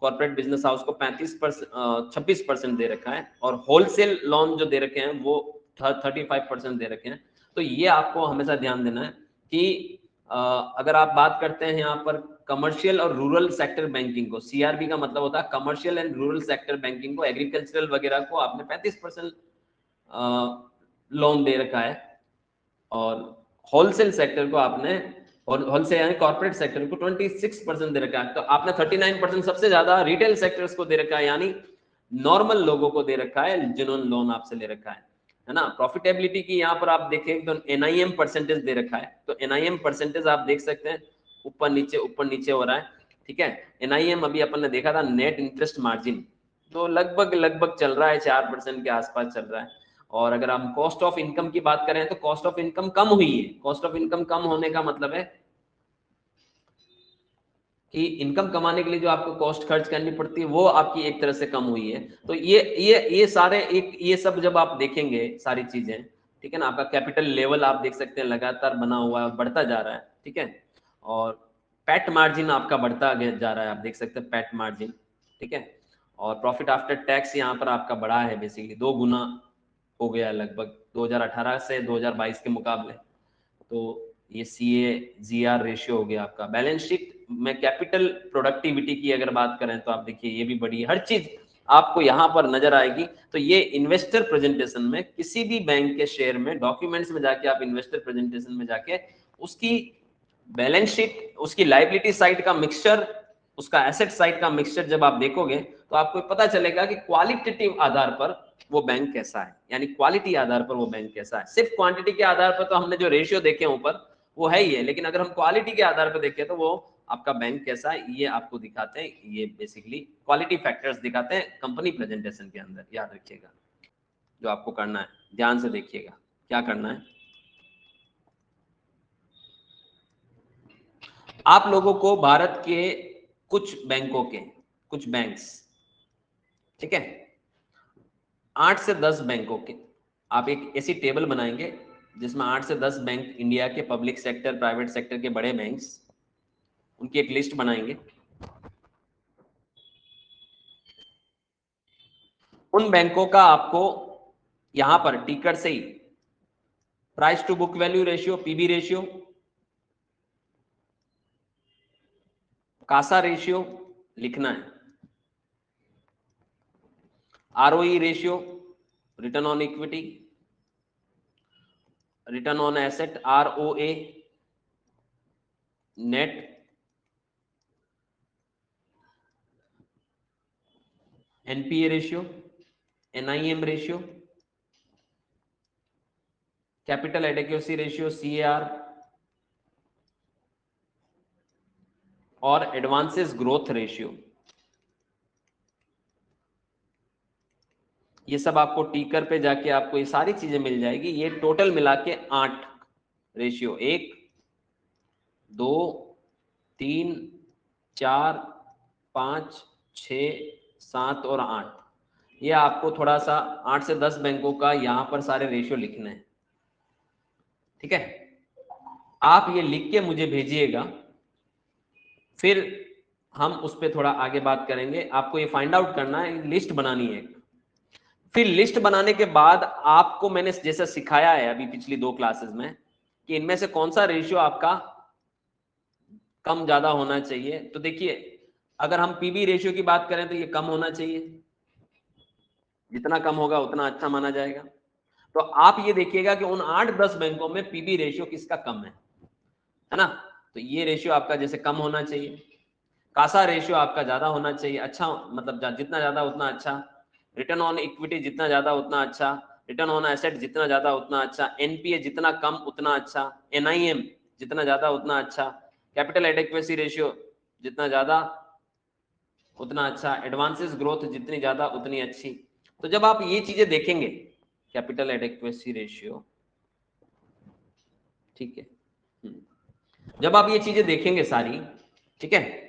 कॉर्पोरेट बिजनेस हाउस को 36% दे रखा है। और होलसेल लोन जो दे रखे हैं वो 35% दे रखे हैं। तो ये आपको हमेशा ध्यान देना है कि अगर आप बात करते हैं यहाँ पर कमर्शियल और रूरल सेक्टर बैंकिंग को, CRB का मतलब होता है commercial and rural sector banking को, एग्रीकल्चरल वगैरह को आपने 35% लोन दे रखा है। और होलसेल सेक्टर को आपने, और होलसेल यानी कॉर्पोरेट सेक्टर को 26% दे रखा है। तो आपने 39% सबसे ज्यादा रिटेल सेक्टर्स को दे रखा है, यानी नॉर्मल लोगों को दे रखा है जिन्होंने लोन आपसे ले रखा है ना। प्रॉफिटेबिलिटी की यहाँ पर आप देखें तो NIM परसेंटेज दे रखा है। तो NIM परसेंटेज आप देख सकते हैं ऊपर नीचे हो रहा है, ठीक है। NIM अभी अपन ने देखा था नेट इंटरेस्ट मार्जिन, तो लगभग चल रहा है 4% के आसपास चल रहा है। और अगर हम कॉस्ट ऑफ इनकम की बात करें तो कॉस्ट ऑफ इनकम कम हुई है। कॉस्ट ऑफ इनकम कम होने का मतलब है कि इनकम कमाने के लिए जो आपको कॉस्ट खर्च करनी पड़ती है वो आपकी एक तरह से कम हुई है। तो ये सारे एक ये सब जब आप देखेंगे सारी चीजें, ठीक है ना, आपका कैपिटल लेवल आप देख सकते हैं लगातार बना हुआ है, बढ़ता जा रहा है, ठीक है। और पैट मार्जिन आपका बढ़ता जा रहा है, आप देख सकते हैं पैट मार्जिन, ठीक है। और प्रॉफिट आफ्टर टैक्स यहाँ पर आपका बढ़ा है, बेसिकली 2 गुना हो गया लगभग 2018 से 2022 के मुकाबले। तो ये CAGR रेशियो हो गया आपका। बैलेंस शीट में कैपिटल प्रोडक्टिविटी की अगर बात करें तो आप देखिए ये भी बड़ी है, हर चीज आपको यहाँ पर नजर आएगी। तो ये इन्वेस्टर प्रेजेंटेशन में किसी भी बैंक के शेयर में डॉक्यूमेंट्स में जाके आप इन्वेस्टर प्रेजेंटेशन में जाके उसकी बैलेंस शीट, उसकी लाइबिलिटी साइड का मिक्सचर, उसका एसेट साइड का मिक्सचर जब आप देखोगे तो आपको पता चलेगा कि क्वालिटेटिव आधार पर वो बैंक कैसा है, यानी क्वालिटी आधार पर वो बैंक कैसा है। सिर्फ क्वांटिटी के आधार पर तो हमने जो रेशियो देखे ऊपर वो है ही है, लेकिन अगर हम क्वालिटी के आधार पर देखें तो वो आपका बैंक कैसा है ये आपको दिखाते हैं। ये बेसिकली क्वालिटी फैक्टर्स दिखाते हैं कंपनी प्रेजेंटेशन के अंदर, याद रखिएगा। जो आपको करना है ध्यान से देखिएगा क्या करना है। आप लोगों को भारत के कुछ बैंकों के कुछ बैंक्स, ठीक है, 8 से 10 बैंकों के आप एक ऐसी टेबल बनाएंगे जिसमें 8 से 10 बैंक इंडिया के पब्लिक सेक्टर प्राइवेट सेक्टर के बड़े बैंक्स, उनकी एक लिस्ट बनाएंगे। उन बैंकों का आपको यहां पर टिकर से ही price to book value ratio, PB ratio, CASA ratio लिखना है, ROE ratio, return on equity, return on asset ROA, net NPA ratio, NIM ratio, capital adequacy ratio CAR, और एडवांसेस ग्रोथ रेशियो। ये सब आपको ticker पे जाके आपको ये सारी चीजें मिल जाएगी। ये टोटल मिला के 8 रेशियो, 1 2 3 4 5 6 7 और 8। ये आपको थोड़ा सा 8 से 10 बैंकों का यहां पर सारे रेशियो लिखने हैं, ठीक है। आप ये लिख के मुझे भेजिएगा, फिर हम उस पर थोड़ा आगे बात करेंगे। आपको ये फाइंड आउट करना है, लिस्ट बनानी है। फिर लिस्ट बनाने के बाद आपको मैंने जैसा सिखाया है अभी पिछली 2 क्लासेस में कि इनमें से कौन सा रेशियो आपका कम ज्यादा होना चाहिए। तो देखिए अगर हम पीबी रेशियो की बात करें तो ये कम होना चाहिए, जितना कम होगा उतना अच्छा माना जाएगा। तो आप ये देखिएगा कि उन 8-10 बैंकों में पीबी रेशियो किसका कम है ना। तो ये रेशियो आपका जैसे कम होना चाहिए, कासा रेशियो आपका ज्यादा होना चाहिए, अच्छा मतलब जितना ज्यादा उतना अच्छा, रिटर्न ऑन इक्विटी जितना ज्यादा उतना अच्छा, रिटर्न ऑन एसेट जितना ज्यादा उतना अच्छा, एनपीए जितना कम उतना अच्छा, एनआईएम जितना ज्यादा उतना अच्छा, कैपिटल एडिक्वेसी रेशियो जितना ज्यादा उतना अच्छा, एडवांसेस ग्रोथ जितनी ज्यादा उतनी अच्छी। तो जब आप ये चीजें देखेंगे, कैपिटल एडिक्वेसी रेशियो, ठीक है, जब आप ये चीजें देखेंगे सारी, ठीक है,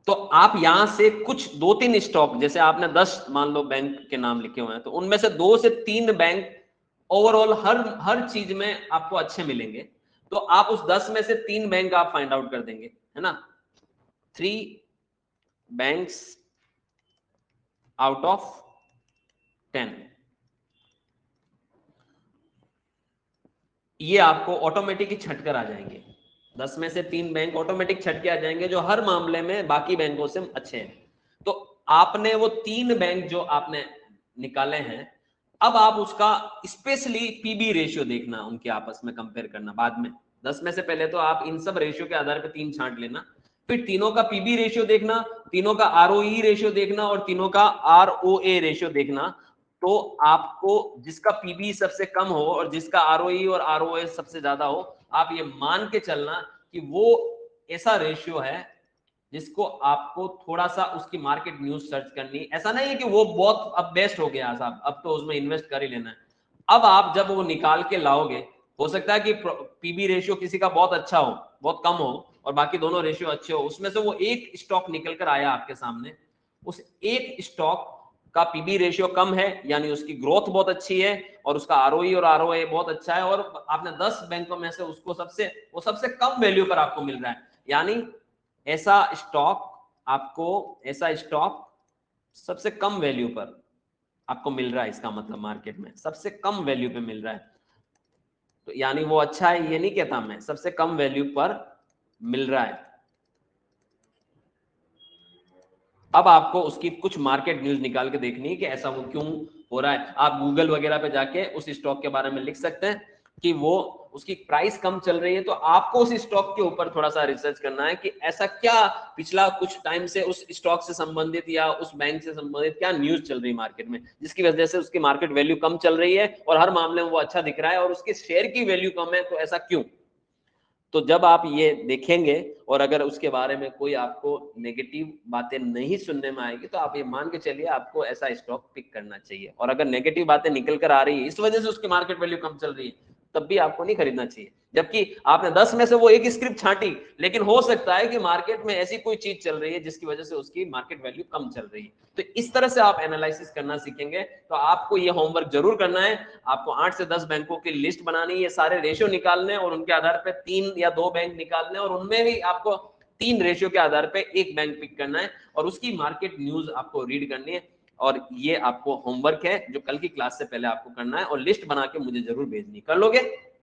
तो आप यहां से कुछ 2-3 स्टॉक, जैसे आपने 10 मान लो बैंक के नाम लिखे हुए हैं, तो उनमें से 2 से 3 बैंक ओवरऑल हर चीज में आपको अच्छे मिलेंगे। तो आप उस 10 में से 3 बैंक आप फाइंड आउट कर देंगे, है ना। 3 बैंक्स आउट ऑफ 10, ये आपको ऑटोमेटिक ही छटकर आ जाएंगे। 10 में से 3 बैंक ऑटोमेटिक छट के आ जाएंगे जो हर मामले में बाकी बैंकों से अच्छे हैं। तो आपने वो 3 बैंक जो आपने निकाले हैं, अब आप उसका स्पेशली पीबी रेशियो देखना, उनके आपस में कंपेयर करना बाद में। 10 में से पहले तो आप इन सब रेशियो के आधार पर 3 छांट लेना, फिर तीनों का पीबी रेशियो देखना, तीनों का आरओई रेशियो देखना और तीनों का आरओए रेशियो देखना। तो आपको जिसका पीबी सबसे कम हो और जिसका आरओई और आरओए सबसे ज्यादा हो, आप ये मान के चलना कि वो ऐसा रेशियो है जिसको आपको थोड़ा सा उसकी मार्केट न्यूज सर्च करनी। ऐसा नहीं है कि वो बहुत अब बेस्ट हो गया साहब, अब तो उसमें इन्वेस्ट कर ही लेना है। अब आप जब वो निकाल के लाओगे, हो सकता है कि पीबी रेशियो किसी का बहुत अच्छा हो, बहुत कम हो, और बाकी दोनों रेशियो अच्छे हो, उसमें से वो एक स्टॉक निकल कर आया आपके सामने, उस एक स्टॉक का पीबी रेशियो कम है, यानी उसकी ग्रोथ बहुत अच्छी है और उसका आरओई और आरओए बहुत अच्छा है, और आपने 10 बैंकों में से उसको वो सबसे कम वैल्यू पर आपको मिल रहा है। यानी ऐसा स्टॉक सबसे कम वैल्यू पर आपको मिल रहा है, इसका मतलब मार्केट में सबसे कम वैल्यू पे मिल रहा है। तो यानी वो अच्छा है ये नहीं कहता मैं, सबसे कम वैल्यू पर मिल रहा है। अब आपको उसकी कुछ मार्केट न्यूज निकाल के देखनी है कि ऐसा वो क्यों हो रहा है। आप गूगल वगैरह पे जाके उस स्टॉक के बारे में लिख सकते हैं कि वो उसकी प्राइस कम चल रही है, तो आपको उस स्टॉक के ऊपर थोड़ा सा रिसर्च करना है कि ऐसा क्या पिछला कुछ टाइम से उस स्टॉक से संबंधित या उस बैंक से संबंधित क्या न्यूज चल रही है मार्केट में, जिसकी वजह से उसकी मार्केट वैल्यू कम चल रही है और हर मामले में वो अच्छा दिख रहा है और उसके शेयर की वैल्यू कम है, तो ऐसा क्यों। तो जब आप ये देखेंगे और अगर उसके बारे में कोई आपको नेगेटिव बातें नहीं सुनने में आएगी, तो आप ये मान के चलिए आपको ऐसा स्टॉक पिक करना चाहिए। और अगर नेगेटिव बातें निकल कर आ रही है इस वजह से उसकी मार्केट वैल्यू कम चल रही है, तब भी आपको नहीं खरीदना चाहिए। जबकि आपने 10 में से वो एक स्क्रिप्ट छांटी, लेकिन हो सकता है कि मार्केट में ऐसी कोई चीज चल रही है जिसकी वजह से उसकी मार्केट वैल्यू कम चल रही है। तो इस तरह से आप एनालिसिस करना सीखेंगे। तो आपको ये होमवर्क जरूर करना है। आपको 8 से 10 बैंकों की लिस्ट बनानी है, सारे रेशियो निकालने और उनके आधार पर 3 या 2 बैंक निकालने और उनमें भी आपको 3 रेशियो के आधार पर एक बैंक पिक करना है और उसकी मार्केट न्यूज आपको रीड करनी है। और ये आपको होमवर्क है जो कल की क्लास से पहले आपको करना है और लिस्ट बना के मुझे जरूर भेजनी। कर लोगे?